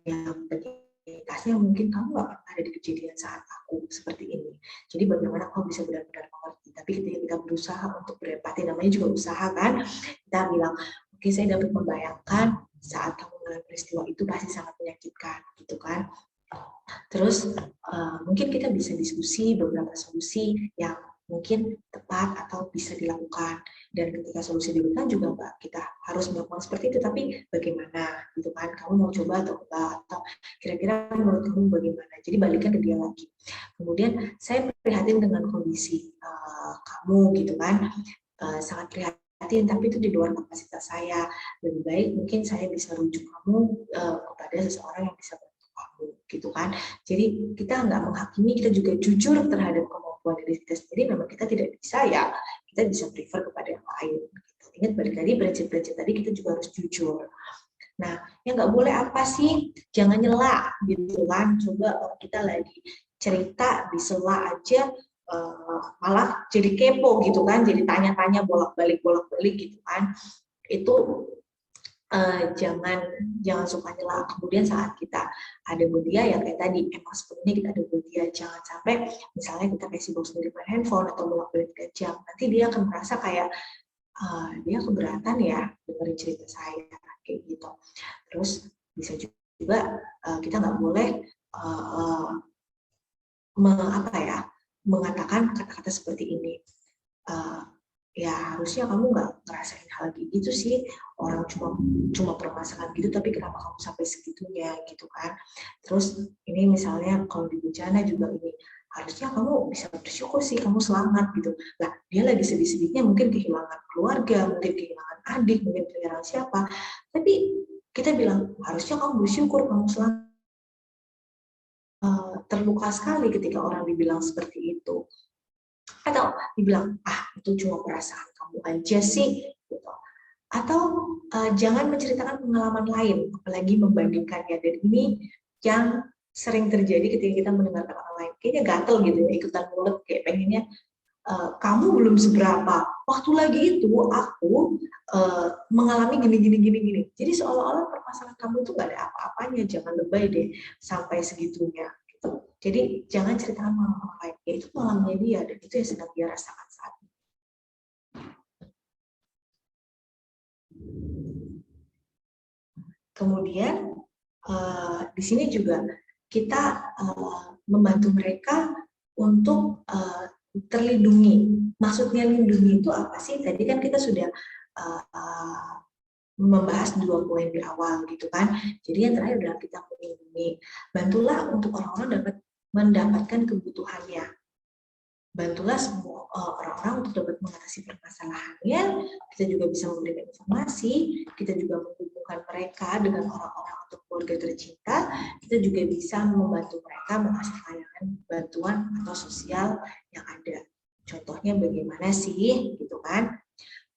yang penyintasnya mungkin kamu nggak pernah ada di kejadian saat aku seperti ini. Jadi bagaimana kau bisa benar-benar mengerti. Tapi ketika kita berusaha untuk berempati, namanya juga usaha kan, kita bilang, oke, saya dapat membayangkan saat kamu mengalami peristiwa itu pasti sangat menyakitkan, gitu kan. Terus mungkin kita bisa diskusi beberapa solusi yang mungkin tepat atau bisa dilakukan. Dan ketika solusi diberikan juga Mbak, kita harus melakukan seperti itu, tapi bagaimana gitu kan, kamu mau coba atau enggak, atau kira-kira menurut kamu bagaimana. Jadi balikan ke dia lagi. Kemudian saya prihatin dengan kondisi kamu gitu kan, sangat prihatin, tapi itu di luar kapasitas saya. Lebih baik mungkin saya bisa rujuk kamu kepada seseorang yang bisa kamu gitu kan. Jadi kita nggak menghakimi, kita juga jujur terhadap kemampuan diri kita sendiri. Memang kita tidak bisa ya, kita bisa prefer kepada yang lain gitu. Ingat balik lagi prinsip-prinsip tadi, kita juga harus jujur. Nah, yang nggak boleh apa sih, jangan nyela gitu kan. Coba kita lagi cerita disela aja malah jadi kepo gitu kan, jadi tanya-tanya bolak-balik gitu kan. Itu jangan suka nyela. Kemudian saat kita ada buat dia, ya kayak tadi, emang sebenarnya kita ada buat dia, jangan sampai misalnya kita kasih box sendiri main handphone atau bolak-balik 3 jam, nanti dia akan merasa kayak dia keberatan ya dengerin cerita saya kayak gitu. Terus bisa juga kita nggak boleh mengatakan kata-kata seperti ini. Ya harusnya kamu nggak ngerasain hal gitu sih, orang cuma permasalahan gitu, tapi kenapa kamu sampai segitunya gitu kan. Terus ini misalnya kalau di bencana juga ini, harusnya kamu bisa bersyukur sih kamu selamat gitu. Lah dia lagi sedih-sedihnya, mungkin kehilangan keluarga, mungkin kehilangan adik, mungkin kehilangan siapa, tapi kita bilang harusnya kamu bersyukur kamu selamat. Terluka sekali ketika orang dibilang seperti itu. Atau dibilang, itu cuma perasaan kamu aja sih, gitu. Atau jangan menceritakan pengalaman lain, apalagi membandingkannya. Dan ini yang sering terjadi ketika kita mendengarkan orang lain. Kayaknya gatel gitu ya, ikutan mulut, kayak pengennya, kamu belum seberapa, waktu lagi itu aku mengalami gini. Jadi seolah-olah permasalahan kamu itu gak ada apa-apanya, jangan lebay deh sampai segitunya. Jadi jangan ceritakan pengalaman orang lain, ya itu pengalamannya dia dan itu yang sedang dia rasakan saat ini. Kemudian di sini juga kita membantu mereka untuk terlindungi. Maksudnya lindungi itu apa sih? Tadi kan kita sudah membahas 2 poin di awal gitu kan. Jadi yang terakhir adalah kita melindungi. Bantulah untuk orang-orang dapat mendapatkan kebutuhannya. Bantulah semua orang-orang untuk dapat mengatasi permasalahannya. Kita juga bisa memberikan informasi, kita juga menghubungkan mereka dengan orang-orang atau keluarga tercinta. Kita juga bisa membantu mereka mengakses layanan bantuan atau sosial yang ada. Contohnya bagaimana sih, gitu kan?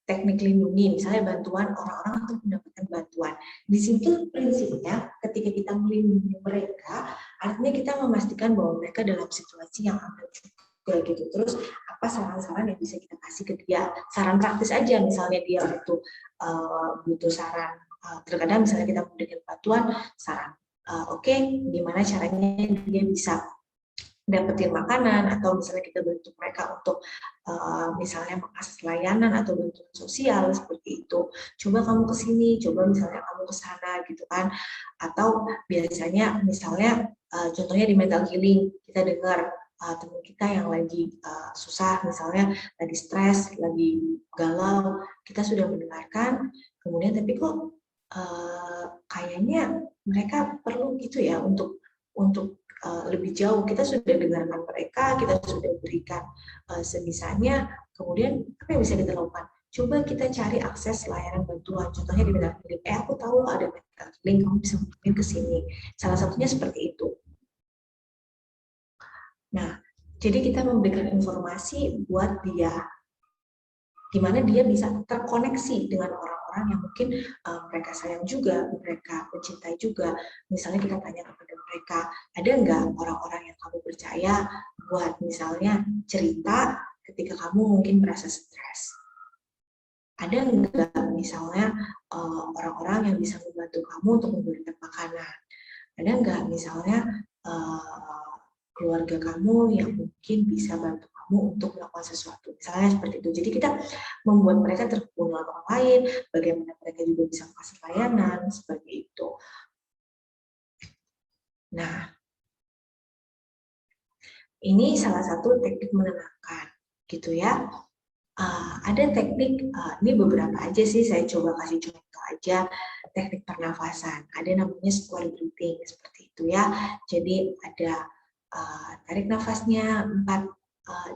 Teknik lindungi, misalnya bantuan orang-orang untuk mendapatkan bantuan. Di situ prinsipnya ketika kita melindungi mereka, artinya kita memastikan bahwa mereka dalam situasi yang aman juga gitu. Terus apa saran-saran yang bisa kita kasih ke dia? Saran praktis aja, misalnya dia butuh saran. Terkadang misalnya kita memberikan bantuan, saran. Oke, gimana caranya dia bisa dapetin makanan, atau misalnya kita bantu mereka untuk misalnya mengakses layanan atau bantuan sosial seperti itu. Coba kamu ke sini, coba misalnya kamu ke sana gitu kan. Atau biasanya misalnya contohnya di mental healing, kita dengar teman kita yang lagi susah, misalnya lagi stres, lagi galau, kita sudah mendengarkan, kemudian tapi kok kayaknya mereka perlu gitu ya untuk lebih jauh. Kita sudah dengarkan mereka, kita sudah berikan sebisanya, kemudian apa yang bisa kita lakukan? Coba kita cari akses layanan bantuan, contohnya di mental healing. Aku tahu ada mental healing, kamu bisa mungkin ke sini. Salah satunya seperti itu. Nah, jadi kita memberikan informasi buat dia gimana dia bisa terkoneksi dengan orang-orang yang mungkin mereka sayang juga, mereka mencintai juga. Misalnya kita tanya kepada mereka, ada nggak orang-orang yang kamu percaya buat misalnya cerita ketika kamu mungkin merasa stres? Ada nggak misalnya orang-orang yang bisa membantu kamu untuk memberikan makanan? Ada nggak misalnya keluarga kamu yang mungkin bisa bantu kamu untuk melakukan sesuatu, misalnya seperti itu. Jadi kita membuat mereka terhubung dengan orang lain, bagaimana mereka juga bisa kasih layanan seperti itu. Nah, ini salah satu teknik menenangkan, gitu ya. Ada teknik, ini beberapa aja sih, saya coba kasih contoh aja, teknik pernafasan. Ada namanya square breathing, seperti itu ya. Jadi ada tarik nafasnya 4.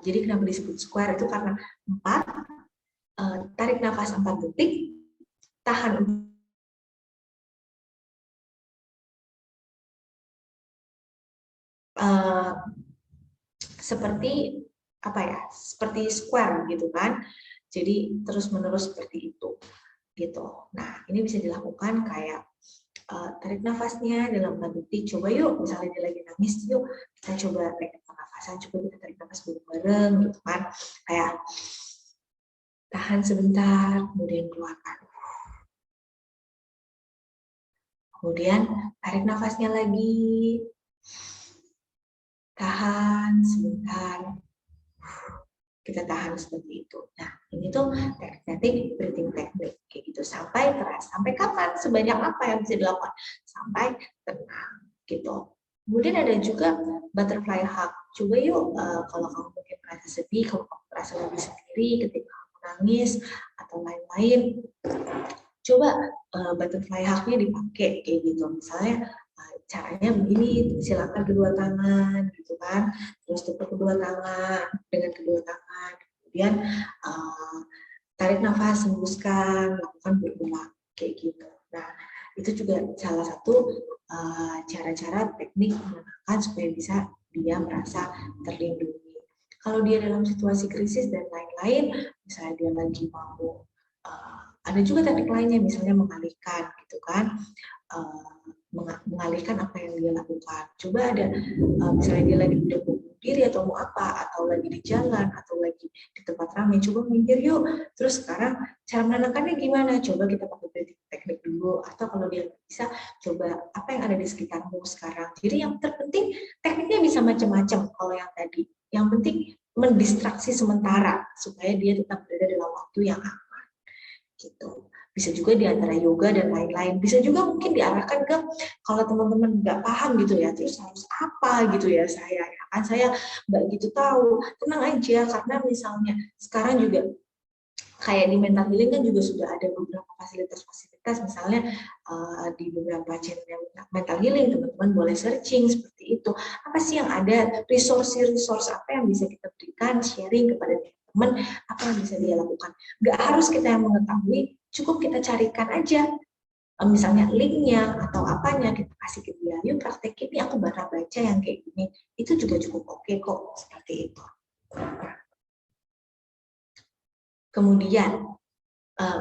Jadi kenapa disebut square itu karena 4, tarik nafas 4 detik, tahan seperti apa ya? Seperti square gitu kan. Jadi terus-menerus seperti itu. Gitu. Nah, ini bisa dilakukan kayak tarik nafasnya dalam 4 detik. Coba yuk, misalnya dia lagi nangis, yuk kita coba teknik pernafasan, coba kita tarik nafas bareng-bareng gitu kan. Kayak tahan sebentar, kemudian keluarkan. Kemudian tarik nafasnya lagi. Tahan sebentar. Kita tahan seperti itu. Nah, ini tuh teknik breathing teknik kayak gitu sampai keras. Sampai kapan? Sebanyak apa yang bisa dilakukan? Sampai tenang gitu. Kemudian ada juga butterfly hug. Coba yuk kalau kamu mungkin merasa sedih, kalau kamu merasa lebih sendiri ketika kamu nangis atau lain-lain, coba butterfly hug-nya dipakai kayak gitu. Misalnya caranya begini, silakan kedua tangan gitu kan, terus tepuk kedua tangan dengan kedua tangan, kemudian tarik nafas, hembuskan, lakukan berulang kayak gitu. Nah, itu juga salah satu cara-cara teknik menenangkan supaya bisa dia merasa terlindungi. Kalau dia dalam situasi krisis dan lain-lain, misalnya dia lagi mau ada juga teknik lainnya, misalnya mengalihkan gitu kan, mengalihkan apa yang dia lakukan. Coba ada misalnya dia lagi udah bunuh diri atau mau apa, atau lagi di jalan atau lagi di tempat ramai, coba minggir yuk. Terus sekarang cara menenangkannya gimana? Coba kita pakai teknik dulu, atau kalau dia bisa coba apa yang ada di sekitarmu sekarang. Jadi yang terpenting tekniknya bisa macam-macam. Kalau yang tadi, yang penting mendistraksi sementara supaya dia tetap berada dalam waktu yang aman. Gitu. Bisa juga di antara yoga dan lain-lain. Bisa juga mungkin diarahkan ke kalau teman-teman nggak paham gitu ya, terus harus apa gitu ya saya, ya kan saya nggak gitu tahu. Tenang aja, karena misalnya sekarang juga kayak di mental healing kan juga sudah ada beberapa fasilitas-fasilitas, misalnya di beberapa channel mental healing teman-teman boleh searching seperti itu. Apa sih yang ada, resource apa yang bisa kita berikan, sharing kepada teman, apa yang bisa dia lakukan. Nggak harus kita yang mengetahui, cukup kita carikan aja misalnya linknya atau apanya, kita kasih ke dia, yuk praktekin, ini aku baca yang kayak gini, itu juga cukup oke kok, seperti itu. Kemudian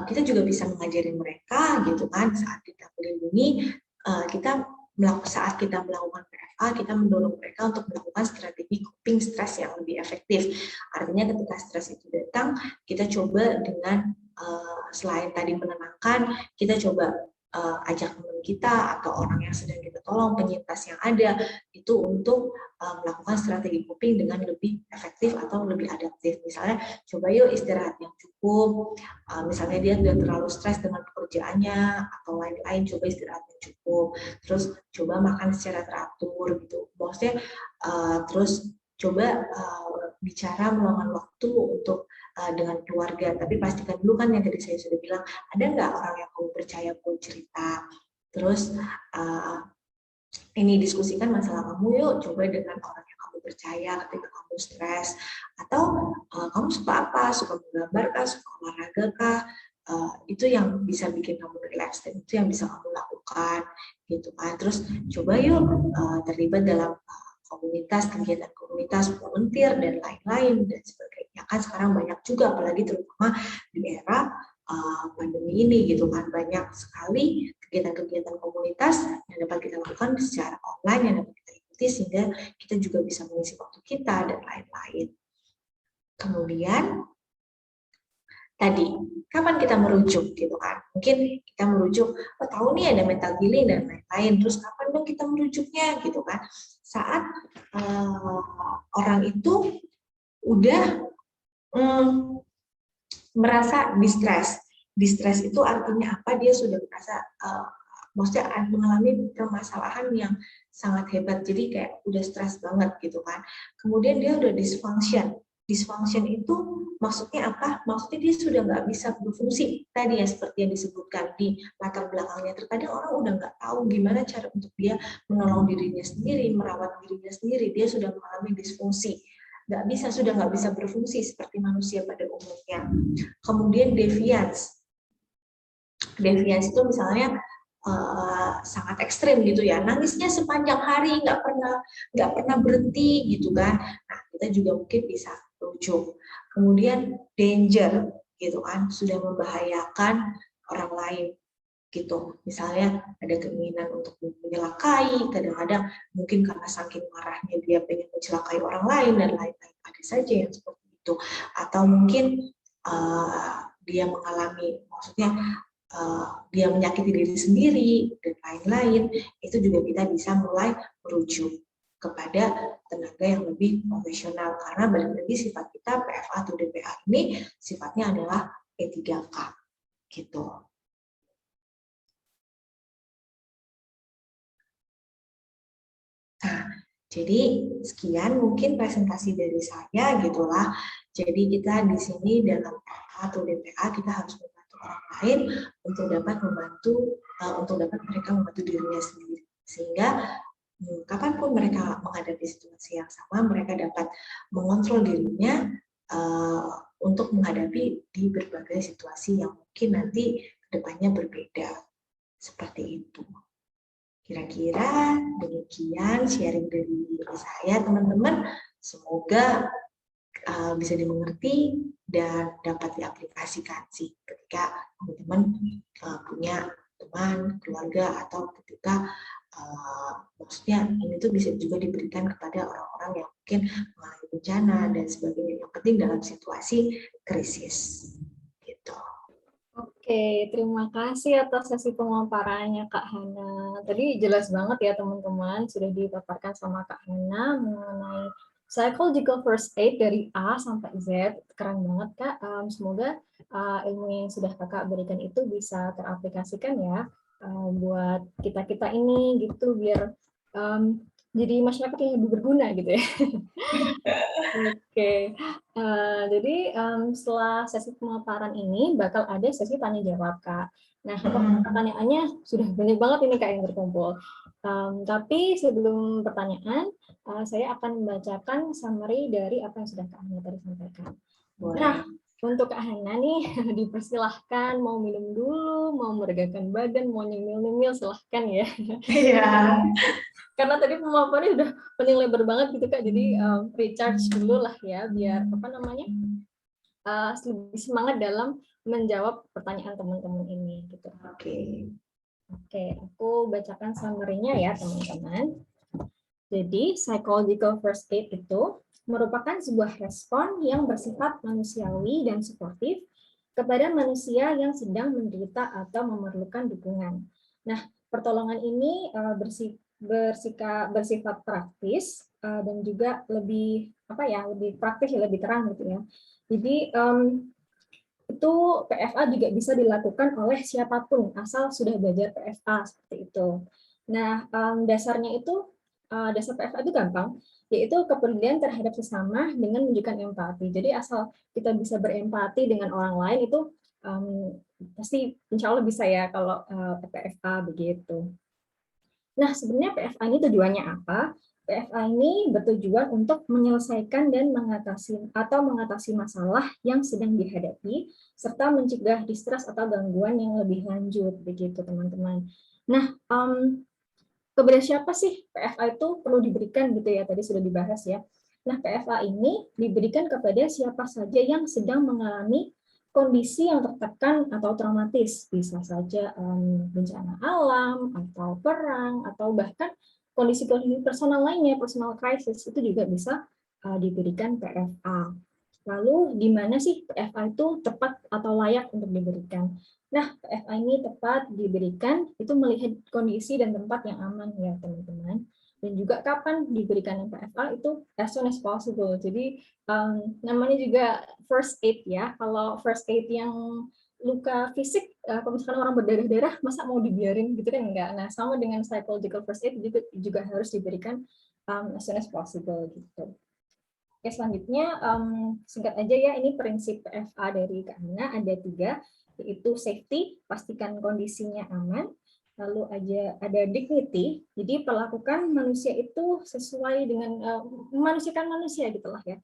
kita juga bisa mengajari mereka gitu kan, saat kita melindungi, saat kita melakukan PFA, kita mendorong mereka untuk melakukan strategi coping stres yang lebih efektif. Artinya ketika stres itu datang, kita coba dengan selain tadi menenangkan, kita coba ajak teman kita atau orang yang sedang kita tolong, penyintas yang ada, itu untuk melakukan strategi coping dengan lebih efektif atau lebih adaptif. Misalnya, coba yuk istirahat yang cukup, misalnya dia sudah terlalu stres dengan pekerjaannya atau lain-lain, coba istirahat yang cukup, terus coba makan secara teratur gitu. Maksudnya terus coba bicara meluangkan waktu untuk dengan keluarga, tapi pastikan dulu kan yang tadi saya sudah bilang, ada nggak orang yang kamu percaya mau cerita, terus ini diskusikan masalah kamu yuk, coba dengan orang yang kamu percaya ketika kamu stres, atau kamu suka apa, suka menggambar kah, suka olahraga kah, itu yang bisa bikin kamu relax dan itu yang bisa kamu lakukan gitu kan. Terus coba yuk terlibat dalam komunitas, kegiatan komunitas, volunteer dan lain-lain dan sebagainya. kan sekarang banyak juga, apalagi terutama di era pandemi ini gitu kan, banyak sekali kegiatan-kegiatan komunitas yang dapat kita lakukan secara online, yang dapat kita ikuti sehingga kita juga bisa mengisi waktu kita dan lain-lain. Kemudian tadi, kapan kita merujuk gitu kan? Mungkin kita merujuk, oh tahu nih ada mental healing dan lain-lain, terus kapan dong kita merujuknya gitu kan? Saat orang itu udah merasa distress. Distress itu artinya apa? Dia sudah merasa, maksudnya mengalami permasalahan yang sangat hebat, jadi kayak udah stres banget gitu kan. Kemudian dia udah dysfunction. Dysfunction itu maksudnya apa? Maksudnya dia sudah nggak bisa berfungsi. Tadi ya seperti yang disebutkan di latar belakangnya. Terkadang orang udah nggak tahu gimana cara untuk dia menolong dirinya sendiri, merawat dirinya sendiri. Dia sudah mengalami disfungsi. Sudah nggak bisa berfungsi seperti manusia pada umumnya. Kemudian deviance. Deviance itu misalnya sangat ekstrim gitu ya, nangisnya sepanjang hari nggak pernah berhenti gitu kan. Nah, kita juga mungkin bisa rujuk. Kemudian danger gitu kan, sudah membahayakan orang lain gitu. Misalnya ada keinginan untuk menyelakai, kadang-kadang mungkin karena saking marahnya dia pengen mencelakai orang lain dan lain-lain. Ada saja yang seperti itu. Atau mungkin dia mengalami, maksudnya dia menyakiti diri sendiri dan lain-lain. Itu juga kita bisa mulai merujuk kepada tenaga yang lebih profesional, karena balik lagi sifat kita PFA atau DPA ini sifatnya adalah P3K gitu. Nah, jadi sekian mungkin presentasi dari saya gitulah. Jadi kita di sini dalam PFA atau DPA kita harus membantu orang lain untuk dapat mereka membantu dirinya sendiri, sehingga kapanpun mereka menghadapi situasi yang sama, mereka dapat mengontrol dirinya untuk menghadapi di berbagai situasi yang mungkin nanti kedepannya berbeda. Seperti itu. Kira-kira demikian sharing dari saya, teman-teman. Semoga bisa dimengerti dan dapat diaplikasikan sih ketika teman-teman punya teman, keluarga, atau ketika maksudnya ini tuh bisa juga diberikan kepada orang-orang yang mungkin mengalami bencana dan sebagainya, yang penting dalam situasi krisis gitu. Oke, terima kasih atas sesi pemaparannya Kak Hana. Tadi jelas banget ya teman-teman, sudah dipaparkan sama Kak Hana mengenai psychological first aid dari A sampai Z. Keren banget Kak. Semoga ilmu yang sudah Kakak berikan itu bisa teraplikasikan ya buat kita-kita ini gitu, biar jadi masyarakat yang lebih berguna gitu ya. Oke, jadi setelah sesi pemaparan ini bakal ada sesi tanya jawab Kak. Nah, pertanyaannya sudah banyak banget ini Kak yang berkumpul. Tapi sebelum pertanyaan, saya akan membacakan summary dari apa yang sudah Kak Hana tadi sampaikan. Nah, untuk Kak Hana nih, dipersilahkan mau minum dulu, mau meregakan badan, mau nyemil-nyemil, silahkan ya. Iya. Karena tadi pemaparannya udah panjang lebar banget gitu Kak, jadi recharge dulu lah ya, biar lebih semangat dalam menjawab pertanyaan teman-teman ini gitu. Oke, aku bacakan summary-nya ya teman-teman. Jadi psychological first aid itu merupakan sebuah respon yang bersifat manusiawi dan suportif kepada manusia yang sedang menderita atau memerlukan dukungan. Nah, pertolongan ini bersifat praktis dan juga lebih praktis, lebih terang gitu ya. Jadi itu PFA juga bisa dilakukan oleh siapapun asal sudah belajar PFA seperti itu. Nah, dasar PFA itu gampang, yaitu kepedulian terhadap sesama dengan menunjukkan empati. Jadi asal kita bisa berempati dengan orang lain itu pasti insya Allah bisa ya kalau PFA begitu. Nah, sebenarnya PFA ini tujuannya apa? PFA ini bertujuan untuk menyelesaikan dan mengatasi masalah yang sedang dihadapi, serta mencegah distress atau gangguan yang lebih lanjut, begitu teman-teman. Nah, kepada siapa sih PFA itu perlu diberikan gitu ya, tadi sudah dibahas ya. Nah, PFA ini diberikan kepada siapa saja yang sedang mengalami kondisi yang tertekan atau traumatis, bisa saja bencana alam, atau perang, atau bahkan kondisi-kondisi personal lainnya, personal crisis, itu juga bisa diberikan PFA. Lalu, di mana sih PFA itu tepat atau layak untuk diberikan? Nah, PFA ini tepat diberikan itu melihat kondisi dan tempat yang aman ya, teman-teman. Dan juga kapan diberikan PFA itu as soon as possible. Jadi namanya juga first aid ya. Kalau first aid yang luka fisik, kalau misalkan orang berdarah-darah, masa mau dibiarin gitu kan enggak. Nah, sama dengan psychological first aid juga harus diberikan as soon as possible gitu. Oke, selanjutnya singkat aja ya, ini prinsip PFA dari Kak Hana ada 3, yaitu safety, pastikan kondisinya aman. Lalu ada dignity, jadi perlakukan manusia itu sesuai dengan memanusiakan manusia gitulah ya,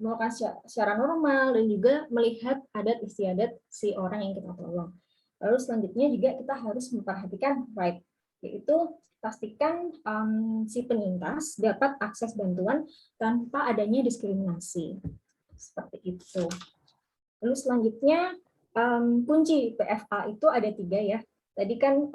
melakukan secara normal dan juga melihat adat istiadat si orang yang kita tolong. Lalu selanjutnya juga kita harus memperhatikan right, yaitu pastikan si penyintas dapat akses bantuan tanpa adanya diskriminasi, seperti itu. Lalu selanjutnya kunci PFA itu ada 3 ya. Tadi kan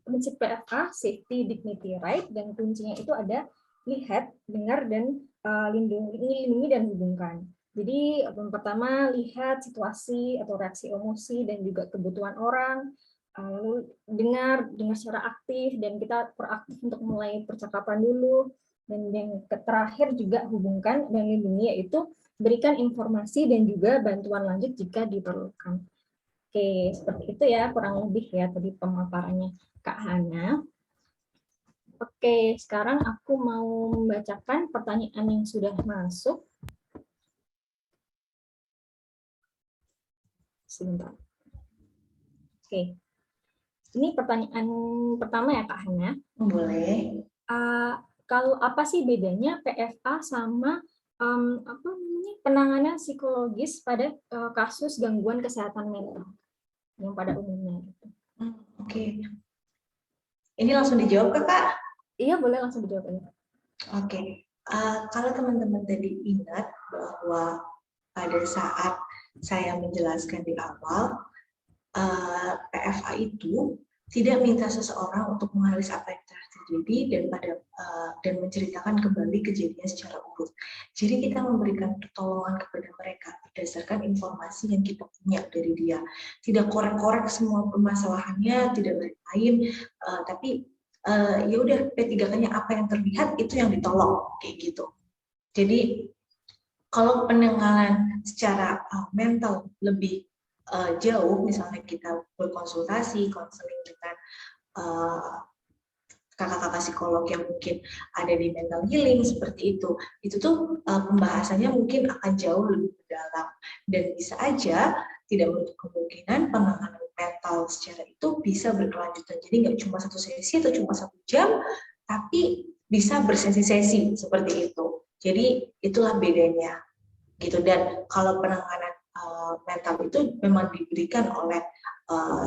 prinsip PFA safety, dignity, right, dan kuncinya itu ada lihat, dengar, dan lindungi dan hubungkan. Jadi yang pertama lihat situasi atau reaksi emosi dan juga kebutuhan orang, lalu dengar secara aktif dan kita proaktif untuk mulai percakapan dulu, dan yang terakhir juga hubungkan dan lindungi, yaitu berikan informasi dan juga bantuan lanjut jika diperlukan. Oke, seperti itu ya kurang lebih ya tadi pemaparannya Kak Hana. Oke, sekarang aku mau membacakan pertanyaan yang sudah masuk. Sebentar. Oke, ini pertanyaan pertama ya Kak Hana. Boleh. Kalau apa sih bedanya PFA sama penanganan psikologis pada kasus gangguan kesehatan mental yang pada umumnya? Oke. Ini langsung dijawab Kak? Iya, boleh langsung dijawab aja. Oke. Kalau teman-teman tadi ingat bahwa pada saat saya menjelaskan di awal, PFA itu tidak minta seseorang untuk menganalisis apa yang telah terjadi dan menceritakan kembali kejadian secara urut. Jadi kita memberikan pertolongan kepada mereka berdasarkan informasi yang kita punya dari dia. Tidak korek-korek semua permasalahannya, tidak lain, tapi ya udah P3K-nya apa yang terlihat itu yang ditolong kayak gitu. Jadi kalau penanganan secara mental lebih jauh, misalnya kita berkonsultasi, konseling dengan kakak-kakak psikolog yang mungkin ada di mental healing seperti itu tuh pembahasannya mungkin akan jauh lebih mendalam dan bisa aja tidak menutup kemungkinan penanganan mental secara itu bisa berkelanjutan. Jadi nggak cuma 1 sesi atau cuma 1 jam, tapi bisa bersesi-sesi seperti itu. Jadi itulah bedanya gitu. Dan kalau penanganan mental itu memang diberikan oleh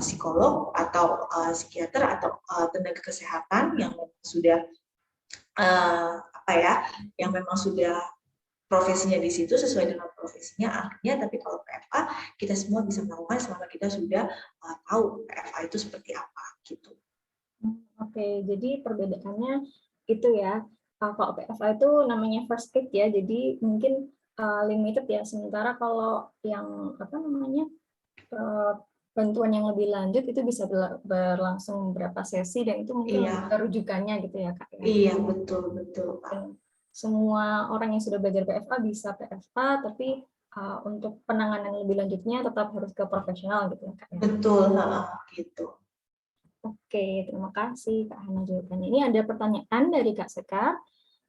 psikolog atau psikiater atau tenaga kesehatan yang sudah yang memang sudah profesinya di situ sesuai dengan profesinya ahlinya. Tapi kalau PFA kita semua bisa melakukan selama kita sudah tahu PFA itu seperti apa gitu. Oke, jadi perbedaannya itu ya. Kalau PFA itu namanya first aid ya, jadi mungkin limited ya. Sementara kalau yang bantuan yang lebih lanjut itu bisa berlangsung beberapa sesi dan itu mungkin rujukannya gitu ya Kak. Iya, betul Pak. Semua orang yang sudah belajar PFA bisa PFA, tapi untuk penanganan lebih lanjutnya tetap harus ke profesional gitu ya Kak. Betul, gitu. Oke, terima kasih Kak Hana jawabannya. Ini ada pertanyaan dari Kak Sekar.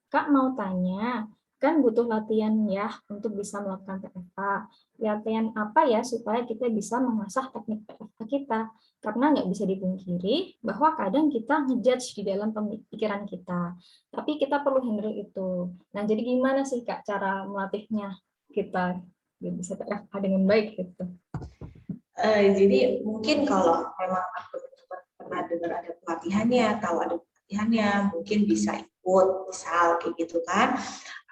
Kak mau tanya, kan butuh latihan ya untuk bisa melakukan PFA. Latihan apa ya supaya kita bisa mengasah teknik PFA kita? Karena nggak bisa dipungkiri bahwa kadang kita ngejudge di dalam pemikiran kita. Tapi kita perlu handle itu. Nah, jadi gimana sih Kak cara melatihnya kita bisa PFA dengan baik gitu? Jadi mungkin kalau memang pernah dengar ada pelatihannya atau ada latihannya, mungkin bisa ikut, misal kayak gitu kan.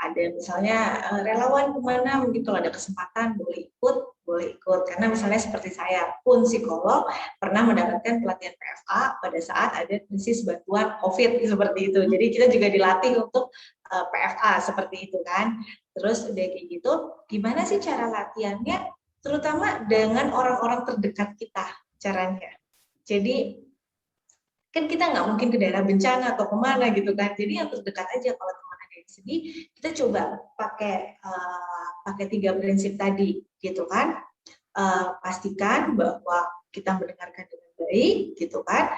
Ada misalnya relawan kemana gitu, ada kesempatan boleh ikut. Karena misalnya seperti saya pun psikolog pernah mendapatkan pelatihan PFA pada saat ada krisis bantuan COVID seperti itu. Jadi kita juga dilatih untuk PFA seperti itu kan. Terus udah kayak gitu, gimana sih cara latihannya? Terutama dengan orang-orang terdekat kita caranya. Jadi kan kita nggak mungkin ke daerah bencana atau kemana gitu kan. Jadi yang terdekat aja, kalau teman ada yang sedih, kita coba pakai 3 prinsip tadi gitu kan. Pastikan bahwa kita mendengarkan dengan baik gitu kan.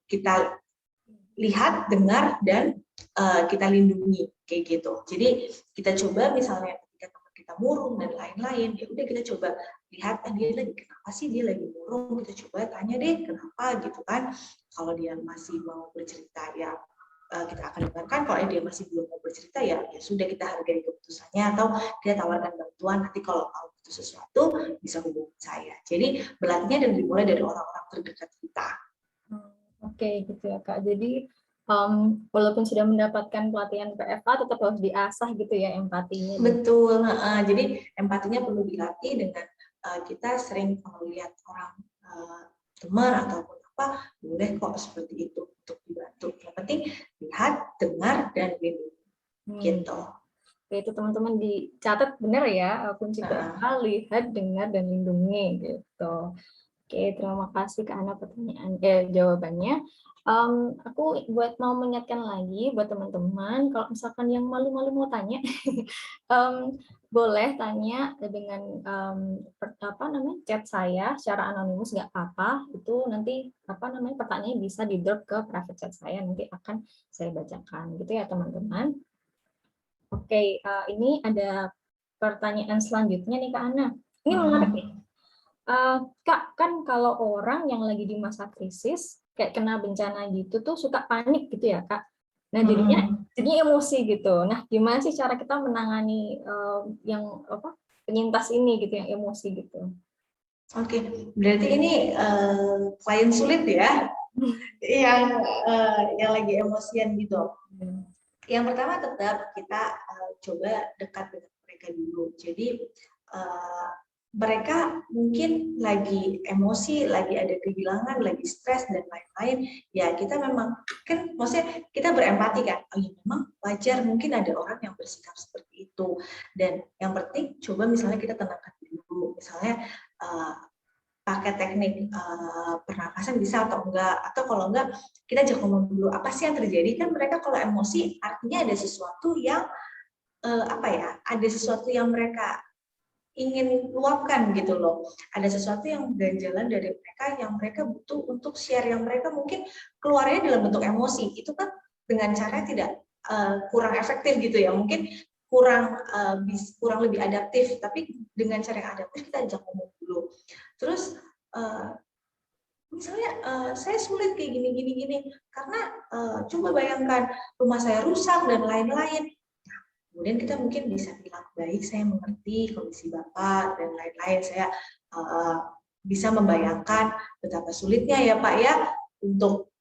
Kita lihat, dengar, dan kita lindungi kayak gitu. Jadi kita coba misalnya ketika teman kita murung dan lain-lain, ya udah kita coba lihat dia lagi kenapa sih dia lagi murung, kita coba tanya deh kenapa gitu kan. Kalau dia masih mau bercerita ya kita akan dengarkan. Kalau dia masih belum mau bercerita ya sudah, kita hargai keputusannya atau kita tawarkan bantuan. Nanti kalau butuh sesuatu bisa hubungi saya. Jadi berlatihnya dan dimulai dari orang-orang terdekat kita. Oke, gitu ya Kak. Jadi walaupun sudah mendapatkan pelatihan PFA, tetap harus diasah gitu ya empatinya. Betul. Jadi empatinya perlu dilatih dengan kita sering melihat orang teman ataupun apa, boleh kok seperti itu untuk dibantu. Yang penting lihat, dengar, dan lindungi. Gitu. Oke, itu teman-teman dicatat benar ya, kunci PFA, lihat, dengar, dan lindungi gitu. Oke, terima kasih Kak Hana jawabannya. Aku mau mengingatkan lagi buat teman-teman, kalau misalkan yang malu-malu mau tanya, boleh tanya dengan chat saya secara anonimus, nggak apa-apa. Itu nanti pertanyaannya bisa di drop ke private chat saya, nanti akan saya bacakan gitu ya teman-teman. Oke, ini ada pertanyaan selanjutnya nih Kak Ana. Ini menarik nih. Kak, kan kalau orang yang lagi di masa krisis, kayak kena bencana gitu tuh suka panik gitu ya Kak. Nah jadinya emosi gitu. Nah gimana sih cara kita menangani yang penyintas ini gitu, yang emosi gitu? Oke, berarti ini klien sulit ya, yang lagi emosian gitu. Yang pertama tetap kita coba dekat dengan mereka dulu. Jadi mereka mungkin lagi emosi, lagi ada kehilangan, lagi stres dan lain-lain. Ya kita memang kan, maksudnya kita berempati kan. Oh ya memang wajar, mungkin ada orang yang bersikap seperti itu. Dan yang penting coba misalnya kita tenangkan dulu. Misalnya pakai teknik pernapasan bisa atau enggak, atau kalau enggak kita ajak ngomong dulu apa sih yang terjadi. Kan mereka kalau emosi artinya ada sesuatu yang ada sesuatu yang mereka ingin luapkan gitu loh, ada sesuatu yang ganjalan dari mereka yang mereka butuh untuk share, yang mereka mungkin keluarnya dalam bentuk emosi. Itu kan dengan cara tidak kurang efektif gitu ya, mungkin kurang lebih adaptif. Tapi dengan cara yang adaptif kita ajak ngomong dulu. Terus misalnya saya sulit kayak gini karena coba bayangkan rumah saya rusak dan lain-lain. Kemudian kita mungkin bisa bilang, baik saya mengerti kondisi Bapak dan lain-lain. Saya bisa membayangkan betapa sulitnya ya Pak ya untuk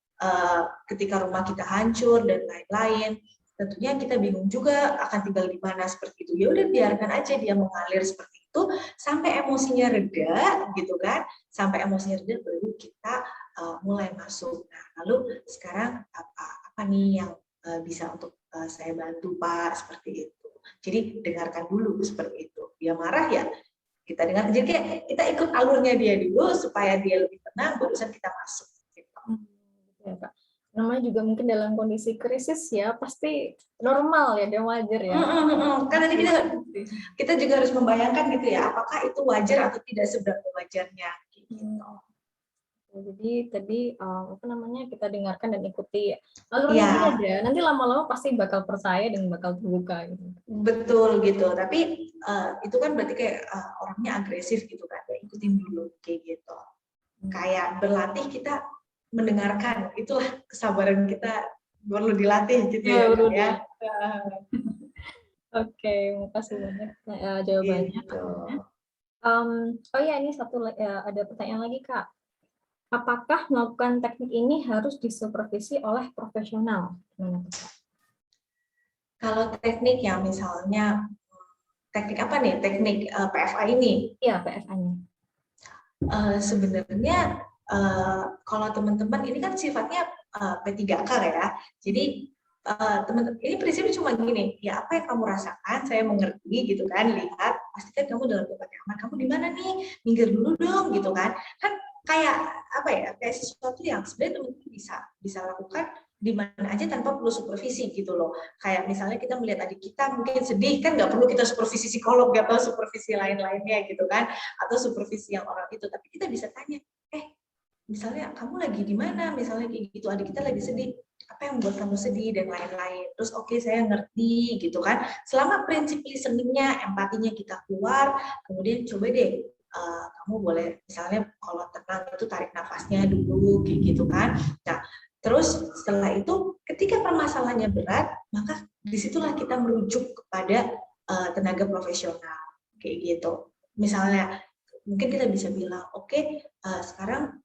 ketika rumah kita hancur dan lain-lain. Tentunya kita bingung juga akan tinggal di mana seperti itu. Ya udah biarkan aja dia mengalir seperti itu sampai emosinya reda gitu kan. Sampai emosinya reda baru kita mulai masuk. Nah, lalu sekarang apa nih yang bisa untuk saya bantu Pak, seperti itu. Jadi dengarkan dulu seperti itu. Dia marah ya kita dengar. Jadi kita ikut alurnya dia dulu supaya dia lebih tenang, barusan kita masuk. Gitu. Ya, Kak. Namanya juga mungkin dalam kondisi krisis ya, pasti normal ya, dan wajar ya. Karena kita juga harus membayangkan gitu ya, apakah itu wajar atau tidak seberapa wajarnya. Gitu. Jadi tadi kita dengarkan dan ikuti alurnya aja. Nanti lama-lama pasti bakal percaya dan bakal terbuka gitu. Betul gitu. Tapi itu kan berarti kayak orangnya agresif gitu kan. Ya, ikutin dulu kayak gitu. Kayak berlatih kita mendengarkan. Itulah kesabaran kita perlu dilatih gitu ya. Oke, makasih banyak jawabannya. Gitu. Oh ya, ini ada pertanyaan lagi Kak. apakah melakukan teknik ini harus disupervisi oleh profesional? Gimana tuh, Kak? Kalau teknik yang misalnya teknik apa nih? Teknik PFA ini. Iya, PFA-nya. Sebenarnya kalau teman-teman ini kan sifatnya P3K ya. Jadi teman-teman ini prinsipnya cuma gini, ya apa yang kamu rasakan, saya mengerti gitu kan, lihat, pastikan kamu dalam tempat yang aman. Kamu di mana nih? Minggir dulu dong gitu kan. Kan kayak apa ya? Kayak sesuatu yang sebenarnya teman-teman bisa lakukan di mana aja tanpa perlu supervisi gitu loh. Kayak misalnya kita melihat adik kita mungkin sedih, kan nggak perlu kita supervisi psikolog atau supervisi lain-lainnya gitu kan, atau supervisi yang orang itu, tapi kita bisa tanya, misalnya kamu lagi di mana, misalnya kayak gitu, adik kita lagi sedih, apa yang membuat kamu sedih dan lain-lain. Terus oke, saya ngerti gitu kan. Selama prinsip listeningnya, empatinya kita keluar, kemudian coba deh kamu boleh misalnya kalau tenang itu tarik nafasnya dulu kayak gitu kan. Nah, terus setelah itu ketika permasalahannya berat, maka disitulah kita merujuk kepada tenaga profesional kayak gitu. Misalnya mungkin kita bisa bilang, oke, sekarang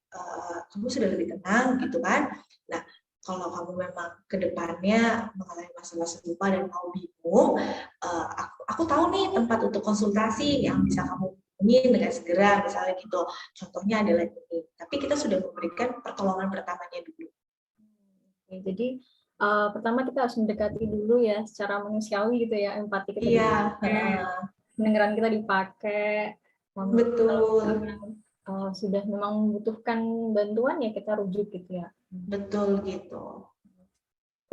kamu sudah lebih tenang gitu kan. Nah, kalau kamu memang ke depannya mengalami masalah serupa dan mau bingung, aku tahu nih tempat untuk konsultasi yang bisa kamu hubungi dengan segera, misalnya gitu. Contohnya adalah ini. Tapi kita sudah memberikan pertolongan pertamanya dulu. Oke, jadi pertama kita harus mendekati dulu ya secara manusiawi gitu ya, empati kita dipakai, pendengaran kita dipakai. Betul. Sudah memang membutuhkan bantuan ya kita rujuk gitu ya. Betul gitu.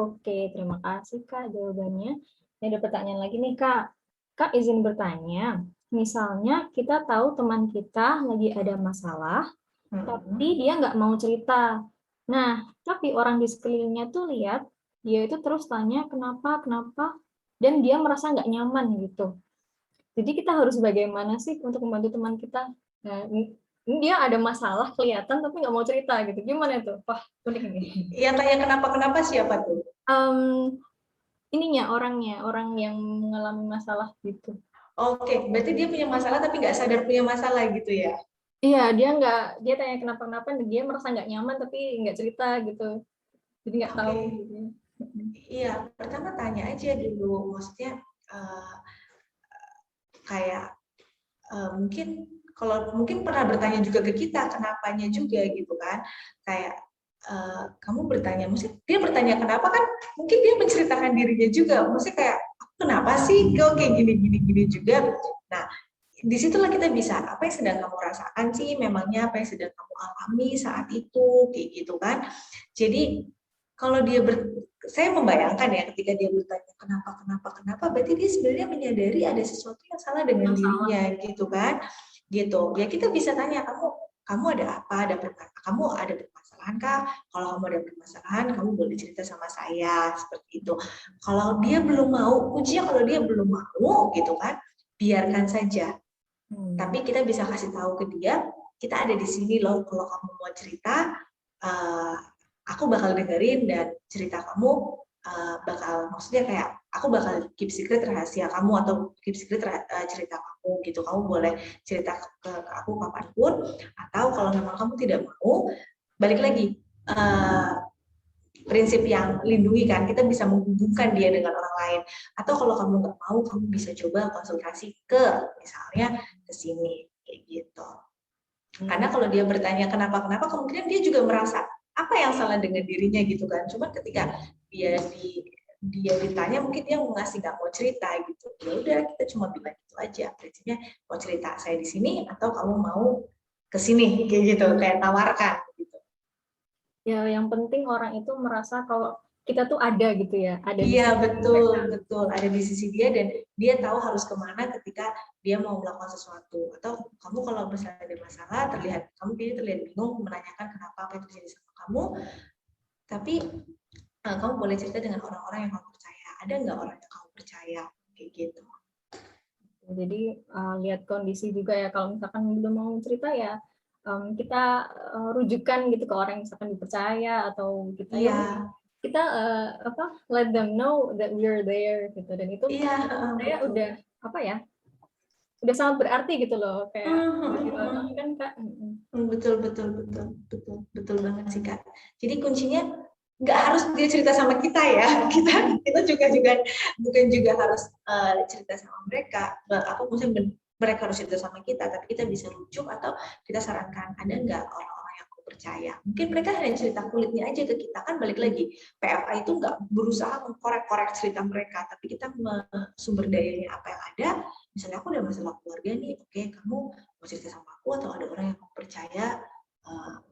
Oke, terima kasih Kak jawabannya. Ini ada pertanyaan lagi nih Kak. Kak izin bertanya, misalnya kita tahu teman kita lagi ada masalah, tapi dia nggak mau cerita. Nah, tapi orang di sekelilingnya tuh lihat, dia itu terus tanya kenapa, dan dia merasa nggak nyaman gitu. Jadi kita harus bagaimana sih untuk membantu teman kita? Nah, ini dia ada masalah kelihatan tapi nggak mau cerita gitu. Gimana tuh? Wah, unik nih. Yang tanya kenapa siapa tuh? Ininya orang yang mengalami masalah gitu. Oke, berarti dia punya masalah tapi nggak sadar punya masalah gitu ya? Iya, dia tanya kenapa, dan dia merasa nggak nyaman tapi nggak cerita gitu. Jadi nggak tahu gitu. Iya, pertama tanya aja dulu, maksudnya kayak mungkin kalau mungkin pernah bertanya juga ke kita kenapanya juga gitu kan, kayak kamu bertanya, maksudnya dia bertanya kenapa kan mungkin dia menceritakan dirinya juga, maksudnya kayak kenapa sih kok kayak gini juga. Nah, disitulah kita bisa apa yang sedang kamu rasakan sih, memangnya apa yang sedang kamu alami saat itu kayak gitu kan. Jadi kalau saya membayangkan ya ketika dia bertanya kenapa, berarti dia sebenarnya menyadari ada sesuatu yang salah dengan dirinya gitu kan, gitu. Ya kita bisa tanya, kamu ada apa, kamu ada permasalahan kah? Kalau kamu ada permasalahan, kamu boleh cerita sama saya seperti itu. Kalau dia belum mau, kuncinya kalau dia belum mau gitu kan, biarkan saja. Tapi kita bisa kasih tahu ke dia, kita ada di sini loh, kalau kamu mau cerita, aku bakal dengerin dan cerita kamu maksudnya kayak aku bakal keep secret rahasia kamu atau keep secret cerita kamu gitu. Kamu boleh cerita ke aku kapanpun, atau kalau memang kamu tidak mau, balik lagi prinsip yang lindungi kan, kita bisa menghubungkan dia dengan orang lain. Atau kalau kamu nggak mau, kamu bisa coba konsultasi ke misalnya ke sini kayak gitu. Karena kalau dia bertanya kenapa, kemungkinan dia juga merasa apa yang salah dengan dirinya gitu kan. Cuma ketika dia ditanya, mungkin dia ngasih nggak mau cerita gitu. Ya udah, kita cuma bilang gitu aja. Prinsipnya mau cerita saya di sini atau kamu mau ke sini kayak gitu, kayak tawarkan gitu. Ya, yang penting orang itu merasa kalau kita tuh ada gitu ya, ada di Iya, sisi betul, ada di sisi dia dan dia tahu harus kemana ketika dia mau melakukan sesuatu. Atau kamu kalau misalnya ada masalah, kamu terlihat bingung menanyakan kenapa apa yang terjadi sama kamu, tapi kamu boleh cerita dengan orang-orang yang kamu percaya. Ada nggak orang yang kamu percaya kayak gitu? Jadi lihat kondisi juga ya, kalau misalkan belum mau cerita ya kita rujukan gitu ke orang yang misalkan dipercaya, atau kita kita let them know that we're there gitu, dan itu saya udah apa ya, udah sangat berarti gitu loh, kayak bagi orang kan Kak. Betul banget sih Kak. Jadi kuncinya nggak harus dia cerita sama kita ya, kita juga bukan juga harus cerita sama mereka, apa maksudnya mereka harus cerita sama kita, tapi kita bisa rujuk atau kita sarankan ada nggak orang-orang yang aku percaya, mungkin mereka hanya cerita kulitnya aja ke kita, kan balik lagi PFA itu nggak berusaha mengkorek-korek cerita mereka, tapi kita sumber dayanya apa yang ada. Misalnya aku udah masalah keluarga nih, oke, kamu mau cerita sama aku atau ada orang yang kamu percaya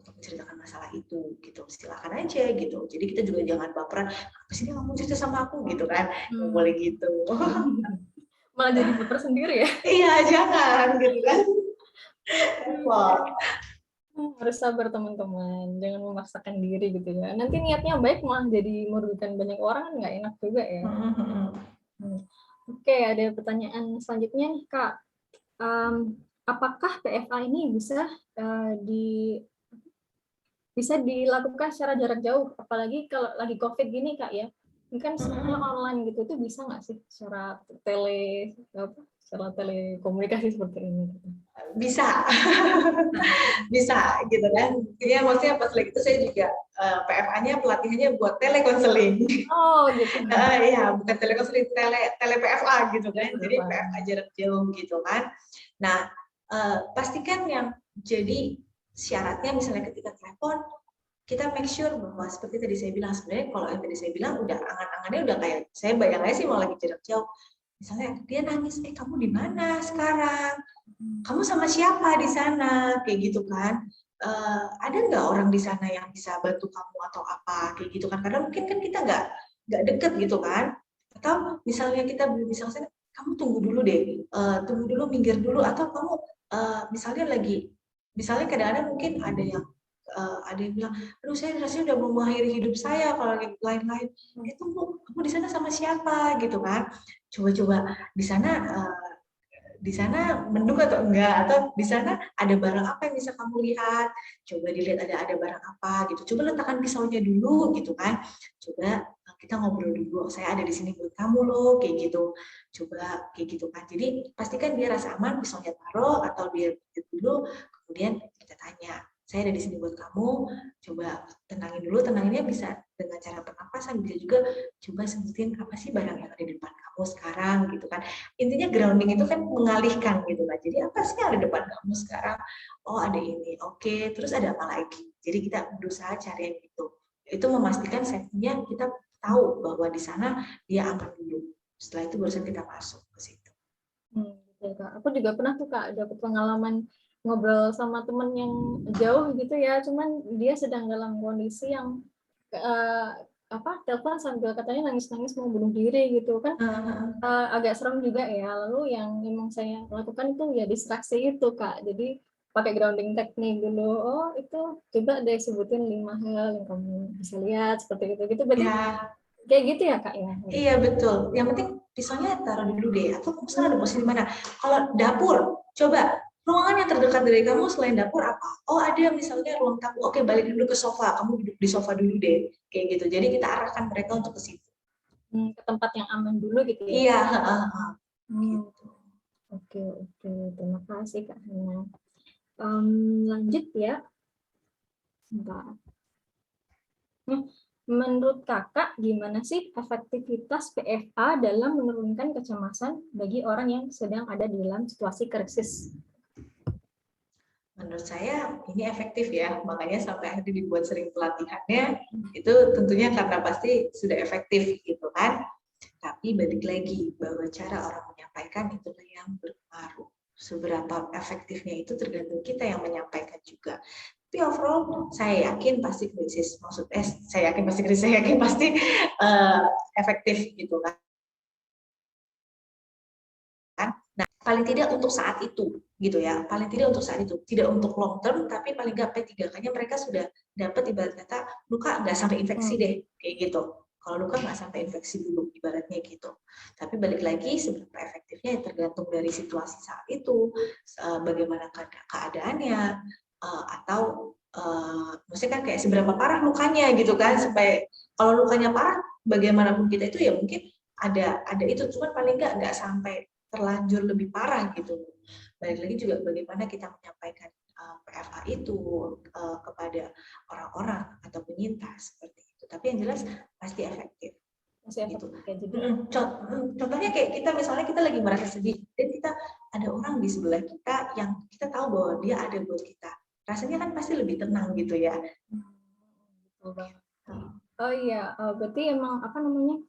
untuk menceritakan masalah itu, gitu, silakan aja gitu. Jadi kita juga jangan baperan, apa sih dia ngomong cerita sama aku gitu kan, nggak boleh gitu. Malah jadi baper sendiri ya. Iya, jangan gitu kan. Harus sabar teman-teman, jangan memaksakan diri gitu ya. Nanti niatnya baik malah jadi merugikan banyak orang, kan nggak enak juga ya. Oke, ada pertanyaan selanjutnya nih Kak. Apakah PFA ini bisa dilakukan secara jarak jauh, apalagi kalau lagi COVID gini Kak ya? Ini kan semuanya online gitu, itu bisa nggak sih secara telekomunikasi seperti ini? Bisa, bisa gitu kan. Jadi maksudnya pas lagi itu saya juga PFA-nya pelatihannya buat telekonseling. Oh gitu. Iya, bukan telekonseling, tele PFA gitu kan. Jadi PFA jarak jauh gitu kan. Nah, pastikan yang jadi syaratnya misalnya ketika telepon kita make sure bahwa seperti tadi saya bilang, sebenarnya kalau yang tadi saya bilang udah angan-angannya udah kayak saya bayangnya sih mau lagi jarak jauh. Misalnya dia nangis, kamu di mana sekarang? Kamu sama siapa di sana? Kayak gitu kan. Ada nggak orang di sana yang bisa bantu kamu atau apa? Kayak gitu kan. Karena mungkin kan kita nggak deket gitu kan. Atau misalnya kita belum bisa kesana, kamu tunggu dulu deh. Tunggu dulu, minggir dulu. Atau kamu misalnya kadang-kadang mungkin ada yang bilang, aduh saya rasanya udah mau mengakhiri hidup saya kalau lain-lain. Tunggu, kamu di sana sama siapa gitu kan? Coba-coba di sana mendung atau enggak, atau di sana ada barang apa yang bisa kamu lihat, coba dilihat ada barang apa gitu, coba letakkan pisaunya dulu gitu kan, coba kita ngobrol dulu, saya ada di sini buat kamu loh, kayak gitu, coba kayak gitu kan. Jadi pastikan dia rasa aman, pisaunya taruh atau dia dulu, kemudian kita tanya, saya ada di sini buat kamu, coba tenangin dulu. Tenanginnya bisa dengan cara pernapasan, bisa juga coba sebutin apa sih barang yang ada di depan kamu sekarang gitu kan. Intinya grounding itu kan mengalihkan gitu kan. Jadi apa sih yang ada di depan kamu sekarang? Oh ada ini, oke. Terus ada apa lagi? Jadi kita berusaha cari yang itu. Itu memastikan safety-nya kita tahu bahwa di sana dia aman dulu. Setelah itu barusan kita masuk ke situ. Ya, Kak. Aku juga pernah tuh Kak dapat pengalaman ngobrol sama temen yang jauh gitu ya, cuman dia sedang dalam kondisi yang telepon sambil katanya nangis-nangis mau bunuh diri gitu kan. Agak serem juga ya. Lalu yang memang saya lakukan itu ya distraksi itu Kak, jadi pakai grounding teknik dulu. Oh itu coba deh sebutin 5 hal yang kamu bisa lihat seperti itu gitu. Berarti kayak gitu ya Kak ya? Iya betul, yang penting pisaunya taruh dulu deh, atau kamu sekarang ada posisi di mana? Kalau dapur, coba ruangan yang terdekat dari kamu selain dapur apa? Oh ada misalnya ruang tamu, oke balik dulu ke sofa, kamu duduk di sofa dulu deh, kayak gitu. Jadi kita arahkan mereka untuk ke situ. Ke tempat yang aman dulu gitu ya? Iya. Gitu. Oke, terima kasih Kak Hana. Lanjut ya. Bentar. Menurut Kakak, gimana sih efektivitas PFA dalam menurunkan kecemasan bagi orang yang sedang ada di dalam situasi krisis? Menurut saya ini efektif ya, makanya sampai akhirnya dibuat sering pelatihannya, itu tentunya karena pasti sudah efektif gitu kan. Tapi balik lagi, bahwa cara orang menyampaikan itulah yang berpengaruh. Seberapa efektifnya itu tergantung kita yang menyampaikan juga. Tapi overall saya yakin pasti krisis, saya yakin pasti efektif gitu kan. Nah, paling tidak untuk saat itu gitu ya, paling tidak untuk saat itu, tidak untuk long term, tapi paling nggak P3K-nya mereka sudah dapat ibarat kata luka nggak sampai infeksi deh, kayak gitu. Kalau luka nggak sampai infeksi dulu ibaratnya gitu. Tapi balik lagi seberapa efektifnya tergantung dari situasi saat itu, bagaimana keadaannya, atau maksudnya kan kayak seberapa parah lukanya gitu kan, supaya kalau lukanya parah bagaimanapun kita itu ya mungkin ada itu, cuman paling nggak sampai terlanjur lebih parah gitu. Balik lagi juga bagaimana kita menyampaikan PFA itu kepada orang-orang atau penyintas seperti itu. Tapi yang jelas pasti efektif. Gitu. Contohnya kayak kita misalnya kita lagi merasa sedih dan kita ada orang di sebelah kita yang kita tahu bahwa dia ada buat kita, rasanya kan pasti lebih tenang gitu ya. Oh iya, berarti emang apa namanya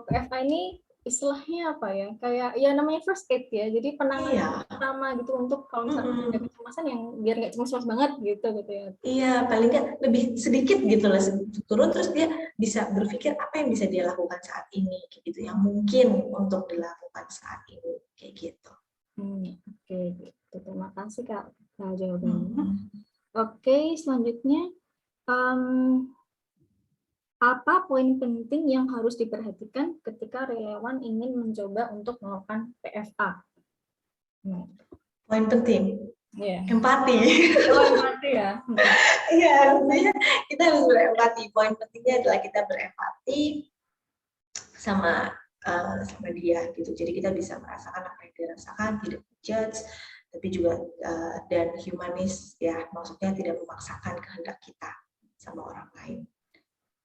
PFA ini istilahnya apa ya, kayak ya namanya first aid ya, jadi penanganan pertama gitu untuk kalau misalnya ada kecemasan yang biar nggak cemas banget gitu ya. Iya, paling nggak lebih sedikit gitu lah turun, terus dia bisa berpikir apa yang bisa dia lakukan saat ini gitu, yang mungkin untuk dilakukan saat ini kayak gitu. Oke, gitu. Terima kasih Kak jawabannya. Oke, selanjutnya apa poin penting yang harus diperhatikan ketika relawan ingin mencoba untuk melakukan PFA? Poin penting, empati. Empati ya. Iya, artinya kita harus berempati. Poin pentingnya adalah kita berempati sama dia gitu. Jadi kita bisa merasakan apa yang dia rasakan, tidak judge, tapi juga dan humanis ya, maksudnya tidak memaksakan kehendak kita sama orang lain.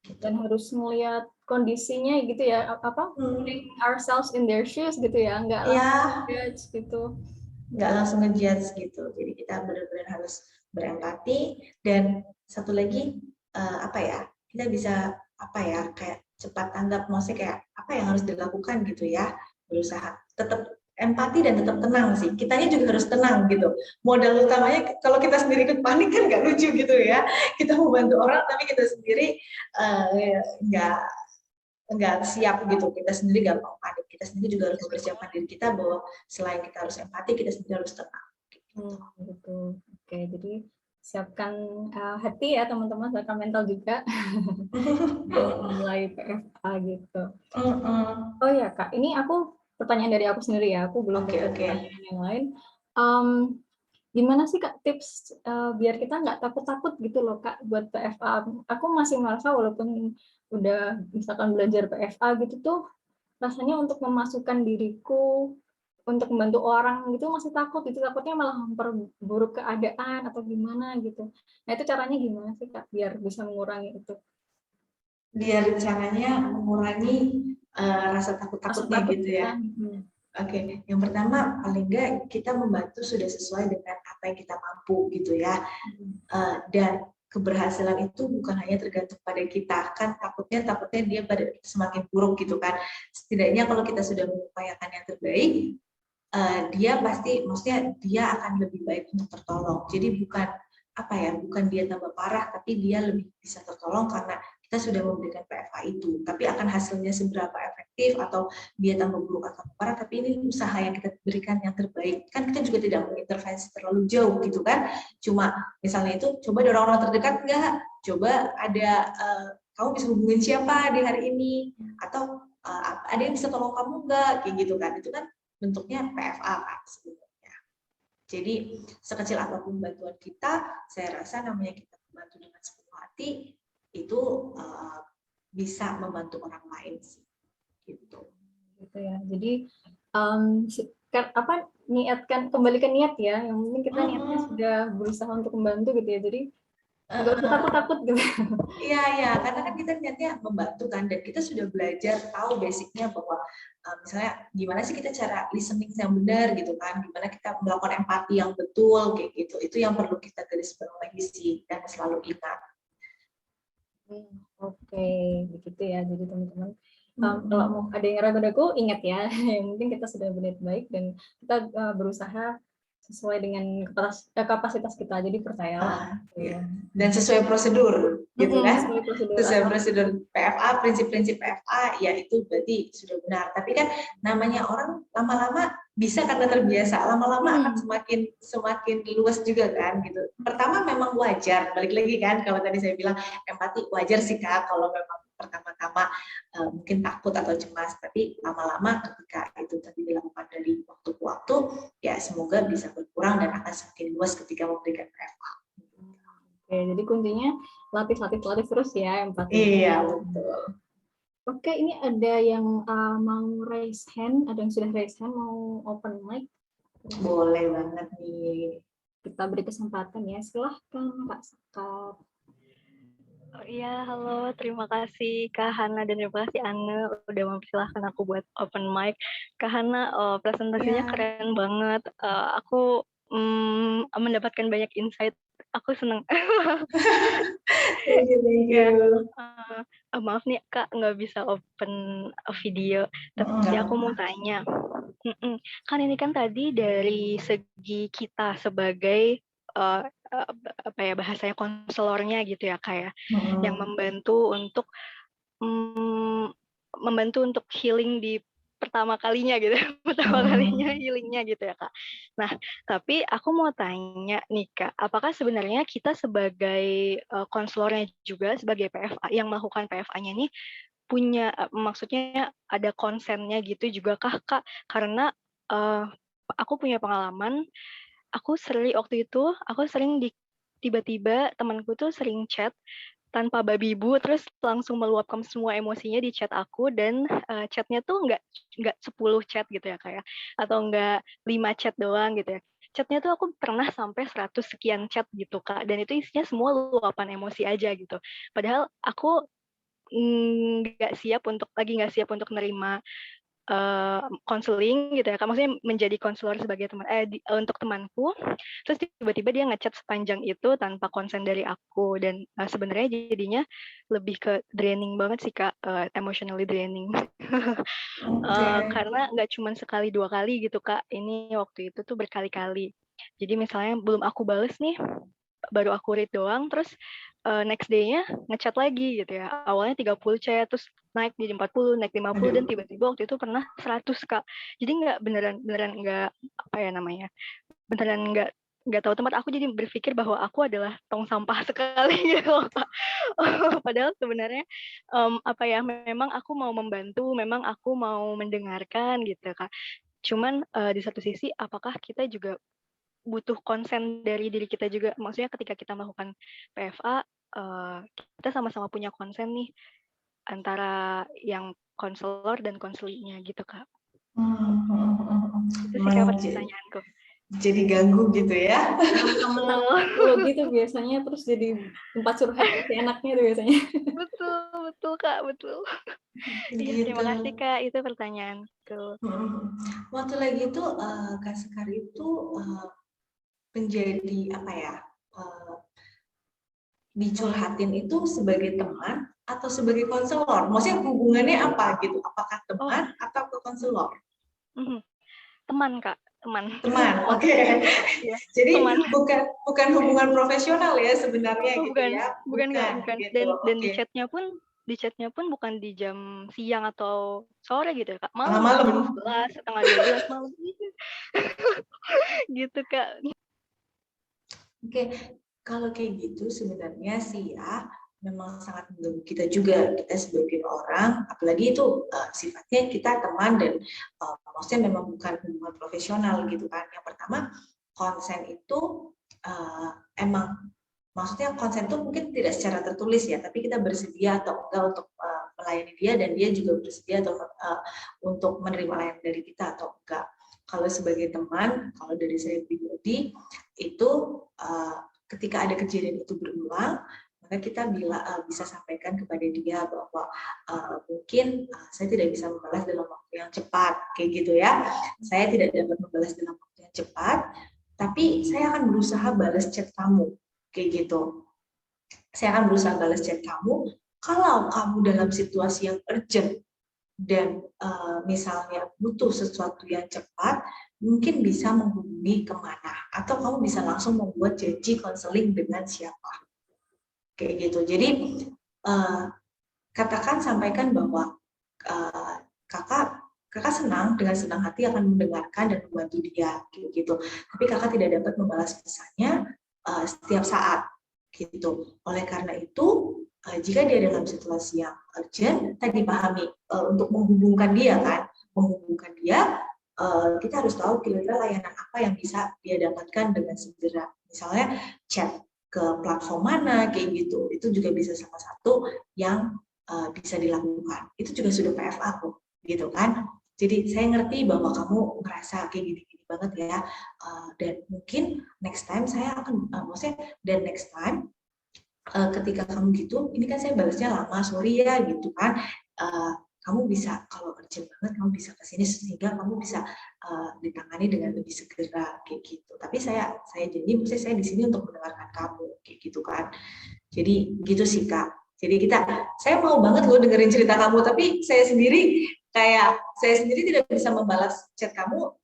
Gitu. Dan harus melihat kondisinya gitu ya, putting ourselves in their shoes gitu ya, nggak langsung ngejudge gitu. Nggak langsung ngejudge gitu. Jadi kita benar-benar harus berempati. Dan satu lagi kita bisa kayak cepat tanggap, maksudnya kayak apa yang harus dilakukan gitu ya, berusaha tetap empati dan tetap tenang sih. Kitanya juga harus tenang gitu. Modal utamanya kalau kita sendiri ikut panik kan nggak lucu gitu ya. Kita mau bantu orang tapi kita sendiri nggak siap gitu. Kita sendiri nggak mau panik. Kita sendiri juga harus mempersiapkan diri kita bahwa selain kita harus empati, kita sendiri harus tenang. Gitu. Oke, jadi siapkan hati ya teman-teman, siapkan mental juga mulai PFA gitu. Oh ya Kak, ini aku pertanyaan dari aku sendiri ya, aku belum pertanyaan yang lain. Gimana sih Kak tips biar kita nggak takut-takut gitu loh Kak buat PFA? Aku masih merasa walaupun udah misalkan belajar PFA gitu tuh, rasanya untuk memasukkan diriku untuk membantu orang gitu masih takut, itu takutnya malah memperburuk keadaan atau gimana gitu. Nah itu caranya gimana sih Kak biar bisa mengurangi itu? Biar caranya mengurangi rasa takut-takutnya gitu ya. Oke, yang pertama paling enggak kita membantu sudah sesuai dengan apa yang kita mampu gitu ya. Dan keberhasilan itu bukan hanya tergantung pada kita, kan takutnya dia semakin buruk gitu kan. Setidaknya kalau kita sudah mengupayakan yang terbaik, dia pasti, maksudnya dia akan lebih baik untuk tertolong. Jadi bukan dia tambah parah, tapi dia lebih bisa tertolong karena kita sudah memberikan PFA itu. Tapi akan hasilnya seberapa efektif atau dia tambah buruk atau parah, tapi ini usaha yang kita berikan yang terbaik. Kan kita juga tidak mengintervensi terlalu jauh gitu kan. Cuma misalnya itu coba ada orang-orang terdekat enggak? Coba ada kamu bisa hubungin siapa di hari ini, atau ada yang bisa tolong kamu enggak, kayak gitu kan. Itu kan bentuknya PFA kan sebenarnya. Jadi sekecil apapun bantuan kita, saya rasa namanya kita membantu dengan sepenuh hati, itu bisa membantu orang lain sih. Gitu ya. Jadi kembali ke niat ya, yang mungkin kita niatnya sudah berusaha untuk membantu gitu ya. Jadi nggak usah takut-takut gitu. Iya, karena kan kita niatnya membantu kan, dan kita sudah belajar tahu basicnya bahwa misalnya gimana sih kita cara listening yang benar gitu kan, gimana kita melakukan empati yang betul kayak gitu. Itu yang perlu kita garis bawahi sih dan selalu ingat. Oke, begitu ya. Jadi teman-teman, kalau mau ada yang ragu-ragu, ingat ya, mungkin kita sudah berniat baik dan kita berusaha sesuai dengan kapasitas kita, jadi percayalah. Dan sesuai prosedur, gitu kan? Sesuai prosedur PFA, prinsip-prinsip PFA, ya itu berarti sudah benar. Tapi kan namanya orang lama-lama bisa karena terbiasa, lama-lama akan semakin luas juga kan, gitu. Pertama memang wajar, balik lagi kan, kalau tadi saya bilang empati wajar sih Kak, kalau memang pertama-tama mungkin takut atau cemas, tapi lama-lama ketika itu tadi dilakukan dari waktu ke waktu, ya semoga bisa berkurang dan akan semakin luas ketika memberikan PFA. Oke, jadi kuncinya latih terus ya empati. Iya, betul. Oke, ini ada yang mau raise hand, ada yang sudah raise hand, mau open mic. Boleh banget nih. Kita beri kesempatan ya, silahkan Kak Sekar. Oh iya, halo. Terima kasih Kak Hana dan terima kasih Anne udah mempersilahkan aku buat open mic. Kak Hana, presentasinya keren banget. Aku mendapatkan banyak insight. Aku seneng. Thank you. Ya, maaf nih Kak, nggak bisa open video. Tapi aku mau tanya. Kan ini kan tadi dari segi kita sebagai apa ya bahasanya konselornya gitu ya Kak ya, yang membantu untuk healing di pertama kalinya gitu, pertama kalinya healingnya gitu ya Kak. Nah, tapi aku mau tanya nih Kak, apakah sebenarnya kita sebagai konselornya juga sebagai PFA yang melakukan PFA-nya ini punya maksudnya ada konsennya gitu juga kah Kak? Karena aku punya pengalaman, waktu itu aku sering tiba-tiba temanku tuh sering chat tanpa babi bu, terus langsung meluapkan semua emosinya di chat aku, dan chatnya tuh nggak 10 chat gitu ya kayak, atau nggak 5 chat doang gitu ya. Chatnya tuh aku pernah sampai 100 sekian chat gitu Kak, dan itu isinya semua luapan emosi aja gitu. Padahal aku nggak siap untuk nerima konseling gitu ya Kak, maksudnya menjadi konselor sebagai teman untuk temanku, terus tiba-tiba dia ngechat sepanjang itu tanpa konsen dari aku, dan sebenarnya jadinya lebih ke draining banget sih Kak, emotionally draining. Karena nggak cuma sekali 2 kali gitu Kak, ini waktu itu tuh berkali-kali. Jadi misalnya belum aku bales nih, baru aku read doang, terus next day-nya ngechat lagi gitu ya. Awalnya 30 chat, terus naik jadi 40, naik 50, dan tiba-tiba waktu itu pernah 100 Kak. Jadi beneran nggak apa ya namanya, beneran nggak tahu tempat. Aku jadi berpikir bahwa aku adalah tong sampah sekali gitu Kak. Padahal sebenarnya apa ya, memang aku mau membantu, memang aku mau mendengarkan gitu Kak. Cuman di satu sisi apakah kita juga butuh konsen dari diri kita juga, maksudnya ketika kita melakukan PFA kita sama-sama punya konsen nih antara yang konselor dan konselinya gitu Kak. Itu sih Kak pertanyaanku. Jadi ganggu gitu ya. Menang lo gitu biasanya, terus jadi tempat curhat enaknya tuh biasanya. Betul Kak, betul. Iya, terima kasih Kak, itu pertanyaanku. Waktu lagi itu Kak Sekar itu menjadi apa ya, dicurhatin itu sebagai teman atau sebagai konselor? Maksudnya hubungannya apa gitu? Apakah teman atau ke konselor? Teman Kak, teman. Oke. Ya. Jadi teman. bukan hubungan profesional ya sebenarnya gitu ya? Bukan. Gitu. Dan di chatnya pun bukan di jam siang atau sore gitu ya Kak, malam. Jam 11, setengah 12 malam gitu Kak. Oke, kalau kayak gitu sebenarnya sih ya memang sangat mengganggu kita juga, kita sebagai orang, apalagi itu sifatnya kita teman dan maksudnya memang bukan hubungan profesional gitu kan. Yang pertama, konsen itu emang maksudnya konsen itu mungkin tidak secara tertulis ya, tapi kita bersedia atau enggak untuk melayani dia, dan dia juga bersedia atau untuk menerima layanan dari kita atau enggak. Kalau sebagai teman, kalau dari saya pribadi itu ketika ada kejadian itu berulang, maka kita bisa sampaikan kepada dia bahwa mungkin saya tidak bisa membalas dalam waktu yang cepat, kayak gitu ya. Saya tidak dapat membalas dalam waktu yang cepat, tapi saya akan berusaha balas chat kamu, kayak gitu. Saya akan berusaha balas chat kamu kalau kamu dalam situasi yang urgent dan misalnya butuh sesuatu yang cepat, mungkin bisa menghubungi kemana, atau kamu bisa langsung membuat janji konseling dengan siapa, kayak gitu. Jadi sampaikan bahwa kakak senang, dengan senang hati akan mendengarkan dan membantu dia, kayak gitu. Tapi kakak tidak dapat membalas pesannya setiap saat, gitu. Oleh karena itu, jika dia dalam situasi yang urgent, tadi pahami untuk menghubungkan dia kan, kita harus tahu kira-kira layanan apa yang bisa dia dapatkan dengan segera. Misalnya chat ke platform mana, kayak gitu. Itu juga bisa salah satu yang bisa dilakukan. Itu juga sudah PFA kok, gitu kan. Jadi saya ngerti bahwa kamu ngerasa kayak gini-gini banget ya, dan mungkin next time saya akan, maksudnya dan next time ketika kamu gitu, ini kan saya balasnya lama, sorry ya gitu kan. Kamu bisa kalau urgent banget kamu bisa ke sini sehingga kamu bisa ditangani dengan lebih segera kayak gitu. Tapi saya janji, maksudnya saya di sini untuk mendengarkan kamu kayak gitu kan. Jadi gitu sih Kak. Jadi saya mau banget loh dengerin cerita kamu, tapi saya sendiri tidak bisa membalas chat kamu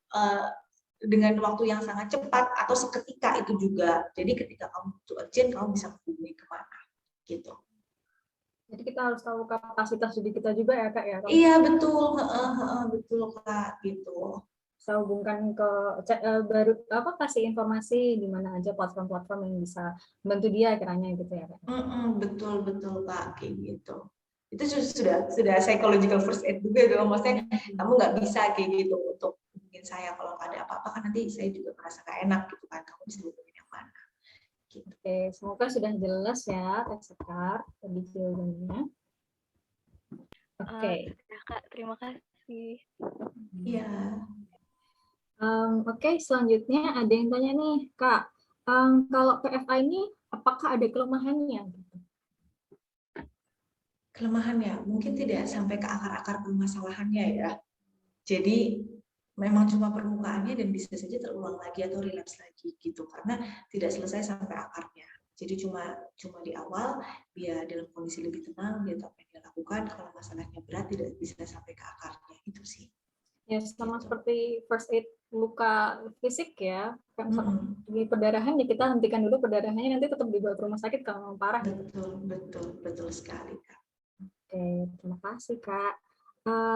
dengan waktu yang sangat cepat atau seketika itu juga. Jadi ketika kamu butuh urgent, kamu bisa menghubungi kemana gitu. Jadi kita harus tahu kapasitas diri kita juga ya Kak ya. Iya betul, betul Kak gitu. Bisa hubungkan ke baru kasih informasi di mana aja platform-platform yang bisa membantu dia kiranya gitu ya Kak. Betul Kak kayak gitu. Itu sudah psychological first aid juga dong, maksudnya kamu nggak bisa kayak gitu untuk hubungin saya kalau ada apa-apa kan nanti saya juga merasa nggak enak gitu kan, kamu bisa hubungin yang mana gitu. Oke, semoga sudah jelas ya Kak Sekar tadi jawabannya. Oke. Kak, terima kasih. Iya. Oke, selanjutnya ada yang tanya nih Kak, kalau PFA ini apakah ada kelemahannya? Kelemahannya mungkin tidak sampai ke akar-akar permasalahannya ya. Jadi memang cuma permukaannya dan bisa saja terulang lagi atau relapse lagi gitu karena tidak selesai sampai akarnya. Jadi cuma di awal dia dalam kondisi lebih tenang, dia tahu apa yang dia lakukan. Kalau masalahnya berat tidak bisa sampai ke akarnya, itu sih. Ya sama seperti first aid luka fisik ya, di perdarahan ya kita hentikan dulu perdarahannya, nanti tetap dibawa ke rumah sakit kalau mau parah. Betul sekali Kak. Oke, terima kasih Kak.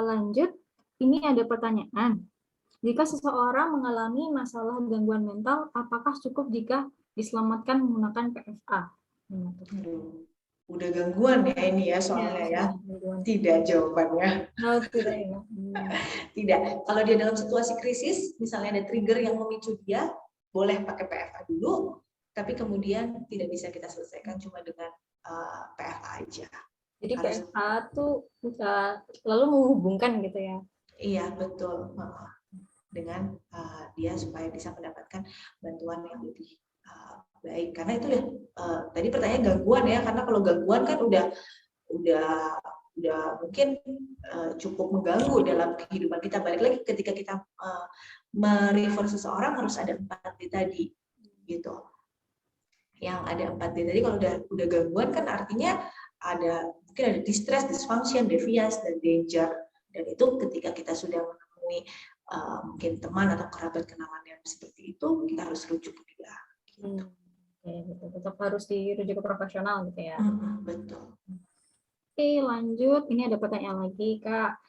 Lanjut, ini ada pertanyaan. Jika seseorang mengalami masalah gangguan mental, apakah cukup jika diselamatkan menggunakan PFA? Udah gangguan ya ini ya soalnya ya. Tidak jawabannya. Tidak ya. Tidak. Kalau dia dalam situasi krisis, misalnya ada trigger yang memicu dia, boleh pakai PFA dulu, tapi kemudian tidak bisa kita selesaikan cuma dengan PFA aja. Jadi PFA tuh lalu menghubungkan gitu ya? Iya betul. Dengan dia supaya bisa mendapatkan bantuan yang lebih baik, karena itu ya tadi pertanyaan gangguan ya, karena kalau gangguan kan udah mungkin cukup mengganggu dalam kehidupan kita. Balik lagi ketika kita merefer seseorang harus ada 4D tadi gitu. Yang ada 4D tadi kalau udah gangguan kan artinya mungkin ada distress, dysfunction, deviance, dan danger. Dan itu ketika kita sudah menemui mungkin teman atau kerabat kenalan yang seperti itu, kita harus rujuk ke dia. Gitu. Gitu. Tetap harus dirujuk ke profesional gitu ya. Betul. Oke, lanjut. Ini ada pertanyaan lagi, Kak.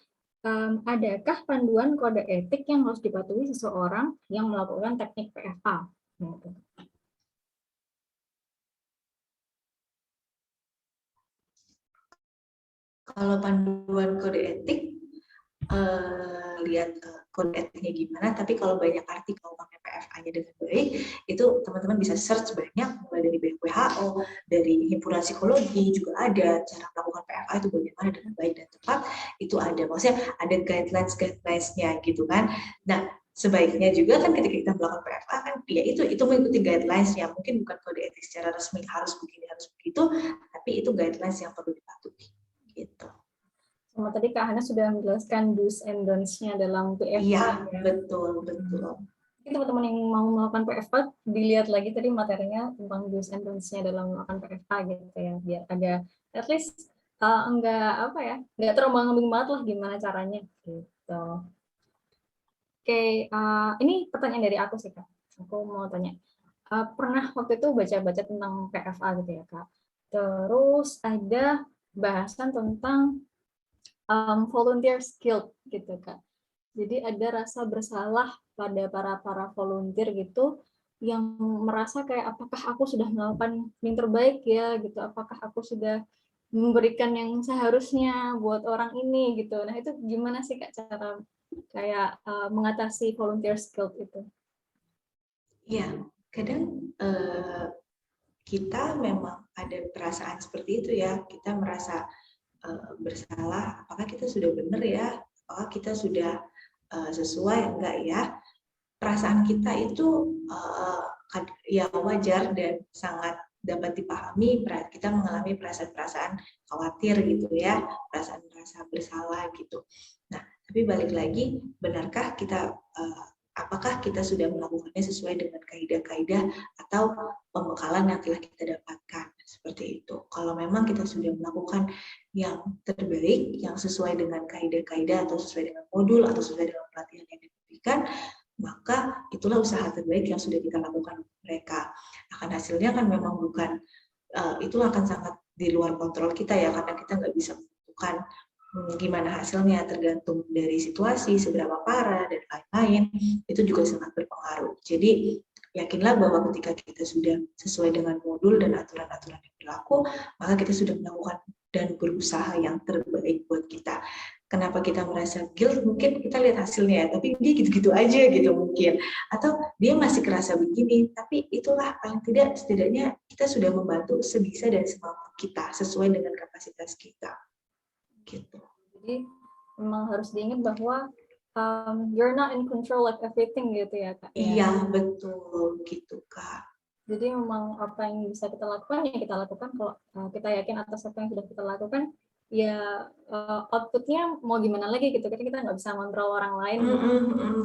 Adakah panduan kode etik yang harus dipatuhi seseorang yang melakukan teknik PFA? Kalau panduan kode etik, lihat kode etiknya gimana, tapi kalau banyak artikel pakai PFA-nya dengan baik, itu teman-teman bisa search banyak, mulai dari WHO, dari himpunan psikologi juga ada cara melakukan PFA itu bagaimana dengan baik dan tepat, itu ada, maksudnya ada guidelines-nya gitu kan. Nah, sebaiknya juga kan ketika kita melakukan PFA kan ya itu mengikuti guidelines-nya, mungkin bukan kode etik secara resmi harus begini harus begitu, tapi itu guidelines yang perlu dipatuhi gitu. Sama tadi Kak Hana sudah menjelaskan do's and don'ts-nya dalam PFA. Iya, ya. Betul. Mungkin teman-teman yang mau melakukan PFA dilihat lagi tadi materinya tentang do's and don'ts-nya dalam melakukan PFA gitu ya, biar ada at least nggak terombang-ambing banget lah gimana caranya gitu. Oke, ini pertanyaan dari aku sih Kak. Aku mau tanya, pernah waktu itu baca-baca tentang PFA gitu ya Kak. Terus ada bahasan tentang volunteer guilt gitu Kak. Jadi ada rasa bersalah pada para volunteer gitu yang merasa kayak apakah aku sudah melakukan yang terbaik ya gitu, apakah aku sudah memberikan yang seharusnya buat orang ini gitu. Nah itu gimana sih Kak cara kayak mengatasi volunteer guilt itu? Iya, kadang kita memang ada perasaan seperti itu ya, kita merasa bersalah, apakah kita sudah benar ya, apakah kita sudah sesuai enggak ya. Perasaan kita itu ya wajar dan sangat dapat dipahami. Kita mengalami perasaan-perasaan khawatir gitu ya, perasaan merasa bersalah gitu. Nah, tapi balik lagi, benarkah kita apakah kita sudah melakukannya sesuai dengan kaidah-kaidah atau pembekalan yang telah kita dapatkan, seperti itu. Kalau memang kita sudah melakukan yang terbaik, yang sesuai dengan kaidah-kaidah atau sesuai dengan modul atau sesuai dengan pelatihan yang diberikan, maka itulah usaha terbaik yang sudah kita lakukan untuk mereka. Akan hasilnya kan memang bukan, itulah akan sangat di luar kontrol kita ya, karena kita nggak bisa menentukan gimana hasilnya, tergantung dari situasi, seberapa parah, dan lain-lain, itu juga sangat berpengaruh. Jadi, yakinlah bahwa ketika kita sudah sesuai dengan modul dan aturan-aturan yang berlaku, maka kita sudah melakukan dan berusaha yang terbaik buat kita. Kenapa kita merasa guilt? Mungkin kita lihat hasilnya ya, tapi dia gitu-gitu aja gitu mungkin. Atau dia masih kerasa begini, tapi itulah paling tidak setidaknya kita sudah membantu sebisa dan semampu kita, sesuai dengan kapasitas kita. Gitu. Jadi memang harus diingat bahwa you're not in control of everything gitu ya Kak. Iya, betul gitu Kak. Jadi memang apa yang bisa kita lakukan ya kita lakukan. Kalau kita yakin atas apa yang sudah kita lakukan, ya outputnya mau gimana lagi gitu. Kita nggak bisa kontrol orang lain.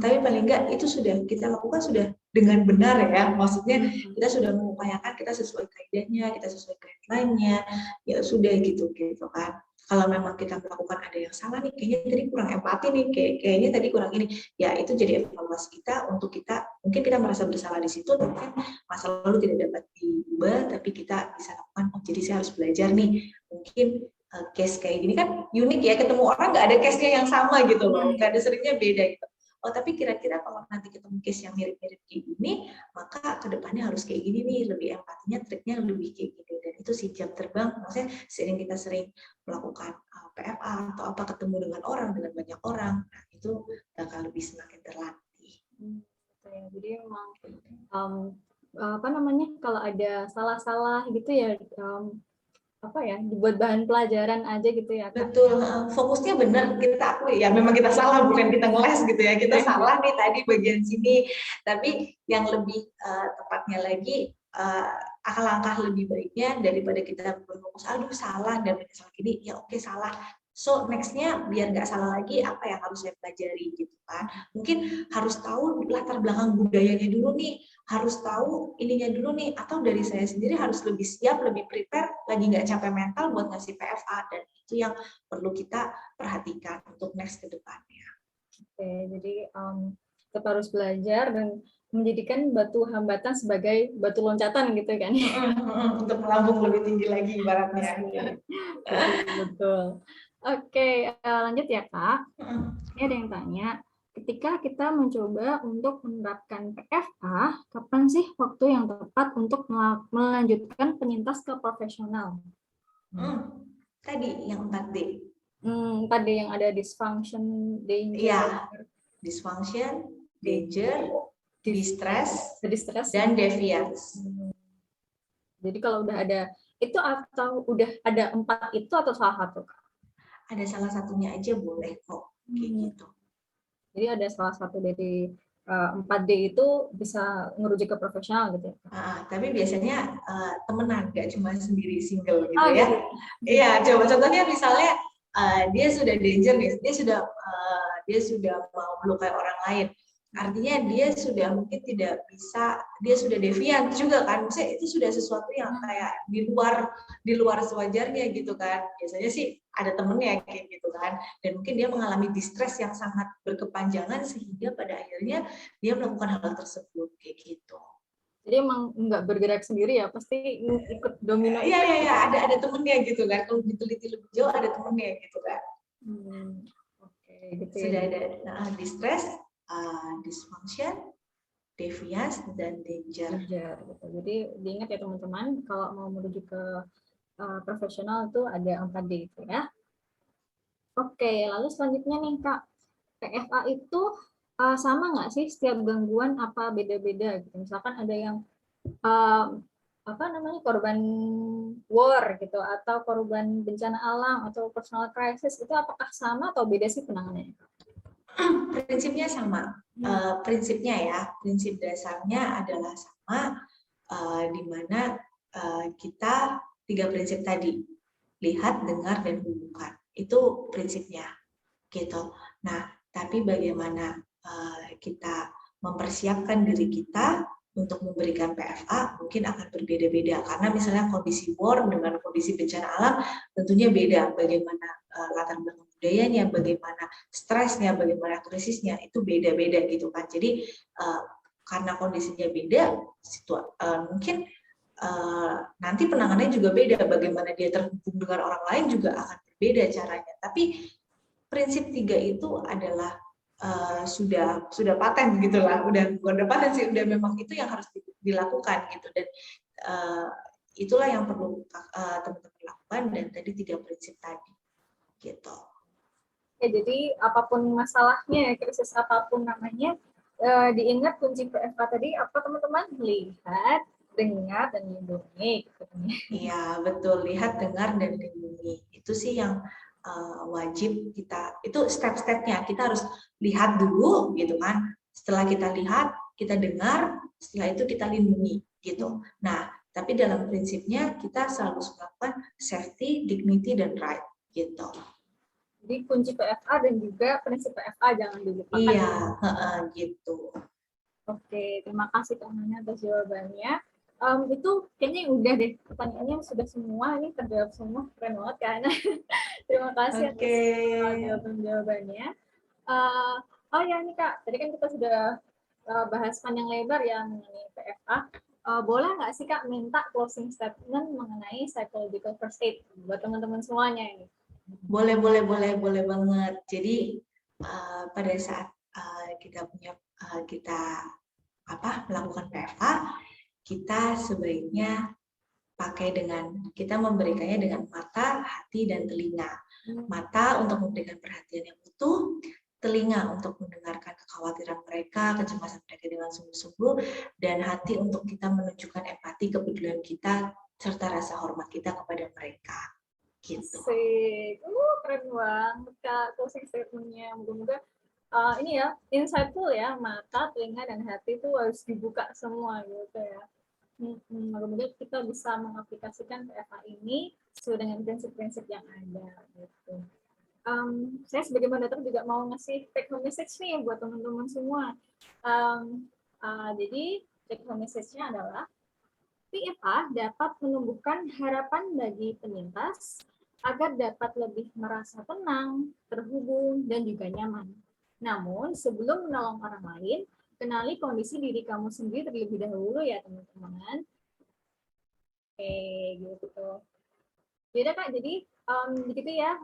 Tapi paling nggak itu sudah kita lakukan sudah dengan benar ya. Maksudnya kita sudah mengupayakan, kita sesuai kaidahnya, kita sesuai guideline-nya, ya sudah gitu kan. Kalau memang kita melakukan ada yang salah nih, kayaknya tadi kurang empati nih, kayaknya tadi kurang ini, ya itu jadi evaluasi kita untuk kita, mungkin kita merasa bersalah di situ, tapi kan masa lalu tidak dapat diubah, tapi kita bisa lakukan, oh jadi saya harus belajar nih, mungkin case kayak gini kan unik ya, ketemu orang nggak ada case-nya yang sama gitu loh, nggak ada seringnya beda gitu. Oh tapi kira-kira kalau nanti ketemu case yang mirip-mirip kayak gini, maka kedepannya harus kayak gini nih, lebih empatinya, triknya lebih kayak gini. Dan itu si jam terbang, maksudnya sering kita sering melakukan PFA atau apa, ketemu dengan orang, dengan banyak orang, nah itu bakal lebih semakin terlatih. Jadi memang apa namanya, kalau ada salah-salah gitu ya apa ya, dibuat bahan pelajaran aja gitu ya Kak. Betul, fokusnya benar, kita akui ya memang kita salah, bukan kita ngeles gitu ya, kita salah nih tadi bagian sini, tapi yang lebih tepatnya lagi, langkah lebih baiknya daripada kita berfokus aduh salah dan menyesal gini, ya oke salah, so next-nya biar nggak salah lagi apa yang harus saya pelajari gitu kan. Mungkin harus tahu latar belakang budayanya dulu nih, harus tahu ininya dulu nih, atau dari saya sendiri harus lebih siap, lebih prepare, lagi nggak capek mental buat ngasih PFA, dan itu yang perlu kita perhatikan untuk next ke depannya. Oke, jadi tetap harus belajar dan menjadikan batu hambatan sebagai batu loncatan gitu kan. Untuk melambung lebih tinggi lagi ibaratnya. Betul. Oke, lanjut ya Kak. Ini ada yang tanya, ketika kita mencoba untuk menerapkan PFA, kapan sih waktu yang tepat untuk melanjutkan penyintas ke profesional? Tadi yang 4D. 4D yang ada dysfunction, danger. Iya, dysfunction, danger, distress, dan deviance. Jadi kalau udah ada itu atau udah ada 4 itu atau salah satu Kak? Ada salah satunya aja boleh kok, kayak gitu. Jadi ada salah satu dari 4D itu bisa ngerujuk ke profesional gitu ya? Tapi biasanya temenan, nggak cuma sendiri single gitu ya. Iya, coba contohnya misalnya dia sudah danger nih, dia sudah mau melukai orang lain. Artinya dia sudah mungkin tidak bisa, dia sudah deviant juga kan, maksudnya itu sudah sesuatu yang kayak di luar sewajarnya gitu kan. Biasanya sih ada temennya kayak gitu kan, dan mungkin dia mengalami distress yang sangat berkepanjangan sehingga pada akhirnya dia melakukan hal tersebut kayak gitu. Jadi emang nggak bergerak sendiri ya, pasti ikut domino. Iya, ada temennya gitu kan, kalau diteliti lebih jauh ada temennya gitu kan. Oke, gitu sudah ada distress, dysfunction, deviance, dan danger. Jadi diingat ya teman-teman, kalau mau menuju ke profesional itu ada 4D itu ya. Oke, lalu selanjutnya nih Kak, PFA itu sama nggak sih setiap gangguan, apa beda-beda gitu? Misalkan ada yang korban war gitu atau korban bencana alam atau personal crisis itu apakah sama atau beda sih penanganannya? Prinsipnya sama. Prinsipnya ya, prinsip dasarnya adalah sama, di mana kita 3 prinsip tadi, lihat, dengar, dan hubungkan. Itu prinsipnya, gitu. Nah, tapi bagaimana kita mempersiapkan diri kita untuk memberikan PFA mungkin akan berbeda-beda, karena misalnya kondisi war dengan kondisi bencana alam tentunya beda. Bagaimana latar belakang budayanya, bagaimana stresnya, bagaimana krisisnya, itu beda-beda gitu kan. Jadi karena kondisinya beda, mungkin nanti penanganannya juga beda. Bagaimana dia terhubung dengan orang lain juga akan berbeda caranya. Tapi prinsip 3 itu adalah sudah paten gitulah, udah paten sih, udah memang itu yang harus dilakukan gitu. Dan itulah yang perlu teman-teman lakukan, dan tadi 3 prinsip tadi gitu. Ya, jadi apapun masalahnya, krisis apapun namanya, diingat kunci PFA tadi apa teman-teman? Lihat, dengar, dan lindungi. Iya betul, lihat, dengar, dan lindungi. Itu sih yang wajib kita, itu step-stepnya. Kita harus lihat dulu gitu kan. Setelah kita lihat, kita dengar, setelah itu kita lindungi gitu. Nah, tapi dalam prinsipnya kita selalu melakukan safety, dignity, dan right gitu. Jadi kunci PFA dan juga prinsip PFA jangan dilupakan. Iya, gitu. Oke, terima kasih Kak Hana atas jawabannya. Itu kayaknya udah deh, pertanyaannya sudah semua, ini terjawab semua, keren banget Kak Hana. Terima kasih atas jawabannya. Oh ya ini Kak, tadi kan kita sudah bahas panjang lebar ya mengenai PFA. Boleh nggak sih Kak minta closing statement mengenai psychological first aid buat teman-teman semuanya ini? Boleh banget. Jadi pada saat kita melakukan PFA, kita sebaiknya kita memberikannya dengan mata, hati, dan telinga. Mata untuk memberikan perhatian yang utuh, telinga untuk mendengarkan kekhawatiran mereka, kecemasan mereka dengan sungguh-sungguh, dan hati untuk kita menunjukkan empati, kepedulian kita, serta rasa hormat kita kepada mereka. Gitu. Keren banget Kak closing statement-nya. Moga-moga ini ya insightful ya, mata, telinga, dan hati itu harus dibuka semua gitu ya. Moga-moga kita bisa mengaplikasikan PFA ini sesuai dengan prinsip-prinsip yang ada gitu. Saya sebagai moderator juga mau ngasih take home message nih buat teman-teman semua. Jadi take home message-nya adalah PFA dapat menumbuhkan harapan bagi penyintas agar dapat lebih merasa tenang, terhubung, dan juga nyaman. Namun, sebelum menolong orang lain, kenali kondisi diri kamu sendiri terlebih dahulu ya, teman-teman. Oke, gitu. Jadi Kak, jadi begitu ya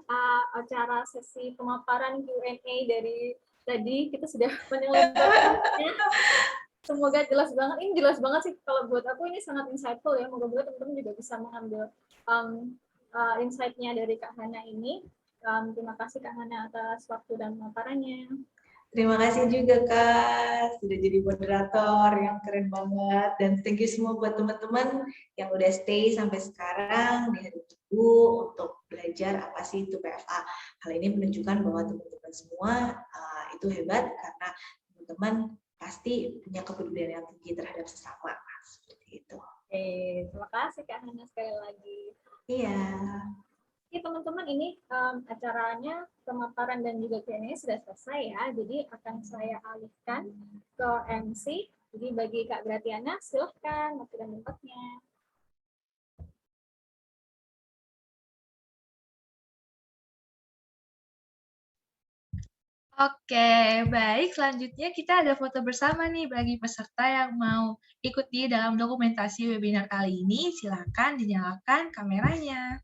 acara sesi pemaparan Q&A dari tadi, kita sudah menyelesaikannya. Semoga jelas banget. Ini jelas banget sih, kalau buat aku ini sangat insightful ya. Moga-moga teman-teman juga bisa mengambil insight-nya dari Kak Hana ini. Terima kasih Kak Hana atas waktu dan pemaparannya. Terima kasih juga Kak, sudah jadi moderator yang keren banget. Dan thank you semua buat teman-teman yang udah stay sampai sekarang di hari Minggu untuk belajar apa sih itu PFA. Hal ini menunjukkan bahwa teman-teman semua itu hebat karena teman-teman pasti punya kepedulian yang tinggi terhadap sesama. Seperti itu. Terima kasih Kak Hana sekali lagi. Iya. Oke teman-teman, ini acaranya pemaparan dan juga Q&A sudah selesai ya. Jadi akan saya alihkan ke MC. Jadi bagi Kak Gratiana, silahkan waktu dan tempatnya. Oke, baik. Selanjutnya kita ada foto bersama nih bagi peserta yang mau ikuti dalam dokumentasi webinar kali ini. Silakan dinyalakan kameranya.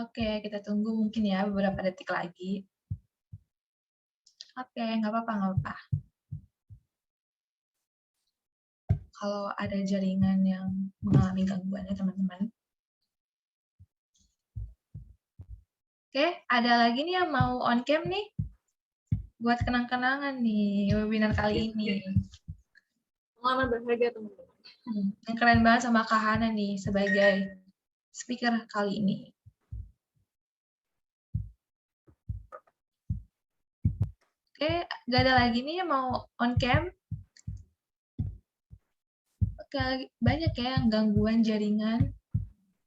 Oke, kita tunggu mungkin ya beberapa detik lagi. Oke, nggak apa-apa. Kalau ada jaringan yang mengalami gangguan ya teman-teman. Oke, ada lagi nih yang mau on cam nih? Buat kenang-kenangan nih webinar kali ini. Pengalaman berharga teman-teman. Yang keren banget sama Kak Hana nih sebagai speaker kali ini. Oke, gak ada lagi nih yang mau on cam? Oke, banyak ya yang gangguan jaringan.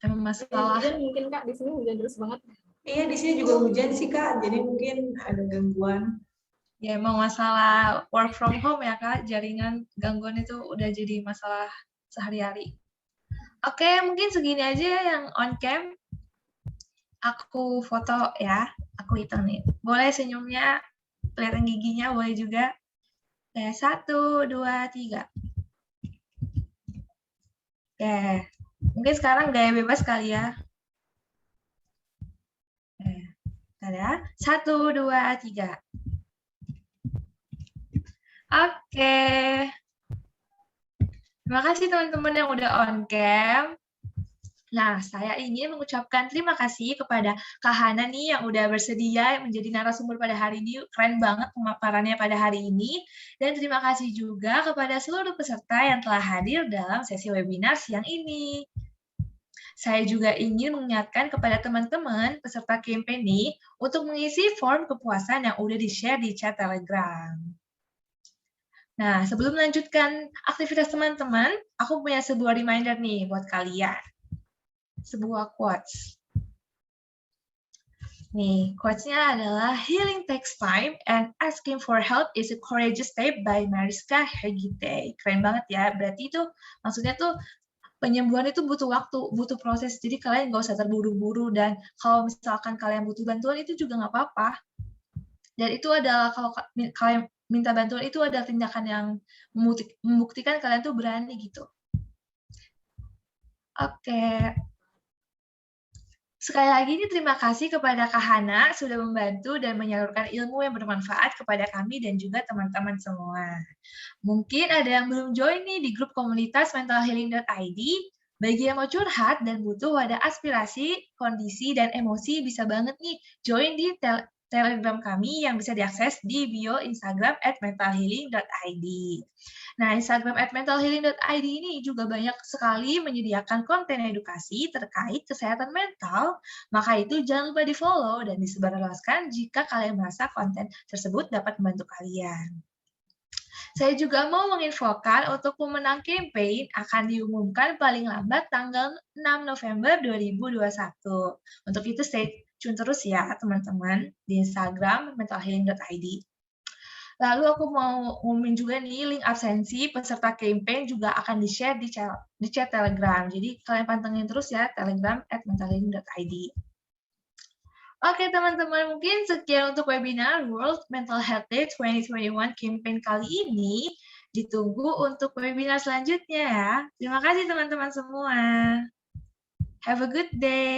Emang masalah. Hujan mungkin Kak, di sini hujan terus banget. Iya, di sini juga hujan sih Kak, jadi mungkin ada gangguan. Ya emang masalah work from home ya Kak, jaringan gangguan itu udah jadi masalah sehari-hari. Oke, mungkin segini aja yang on cam. Aku foto ya, aku hitung nih. Boleh senyumnya, kelihatan giginya, boleh juga. 1, 2, 3. Oke, mungkin sekarang gaya bebas kali ya. Ada 1, 2, 3. Oke. Terima kasih teman-teman yang udah on cam. Nah, saya ingin mengucapkan terima kasih kepada Kak Hana nih yang udah bersedia menjadi narasumber pada hari ini. Keren banget pemaparannya pada hari ini. Dan terima kasih juga kepada seluruh peserta yang telah hadir dalam sesi webinar siang ini. Saya juga ingin mengingatkan kepada teman-teman peserta campaign ini untuk mengisi form kepuasan yang udah di-share di chat Telegram. Nah, sebelum melanjutkan aktivitas teman-teman, aku punya sebuah reminder nih buat kalian. Sebuah quotes. Nih, quotes-nya adalah healing takes time and asking for help is a courageous step by Mariska Hargitay. Keren banget ya, berarti itu maksudnya tuh penyembuhan itu butuh waktu, butuh proses, jadi kalian nggak usah terburu-buru dan kalau misalkan kalian butuh bantuan itu juga nggak apa-apa. Dan itu adalah kalau kalian minta bantuan itu adalah tindakan yang membuktikan kalian tuh berani gitu. Oke. Sekali lagi ini terima kasih kepada Kak Hana sudah membantu dan menyalurkan ilmu yang bermanfaat kepada kami dan juga teman-teman semua. Mungkin ada yang belum join nih di grup komunitas mentalhealing.id. Bagi yang mau curhat dan butuh wadah aspirasi, kondisi, dan emosi bisa banget nih join di Telegram kami yang bisa diakses di bio Instagram @mentalhealing.id. Nah, Instagram @mentalhealing.id ini juga banyak sekali menyediakan konten edukasi terkait kesehatan mental, maka itu jangan lupa di-follow dan disebarluaskan jika kalian merasa konten tersebut dapat membantu kalian. Saya juga mau menginfokan untuk pemenang campaign akan diumumkan paling lambat tanggal 6 November 2021. Untuk itu stay tune terus ya teman-teman di Instagram mentalhealing.id. Lalu aku mau ngumumin juga nih link absensi peserta campaign juga akan di-share di chat Telegram. Jadi kalian pantengin terus ya Telegram @mentalhealing.id. Oke teman-teman, mungkin sekian untuk webinar World Mental Health Day 2021 campaign kali ini. Ditunggu untuk webinar selanjutnya ya. Terima kasih teman-teman semua. Have a good day.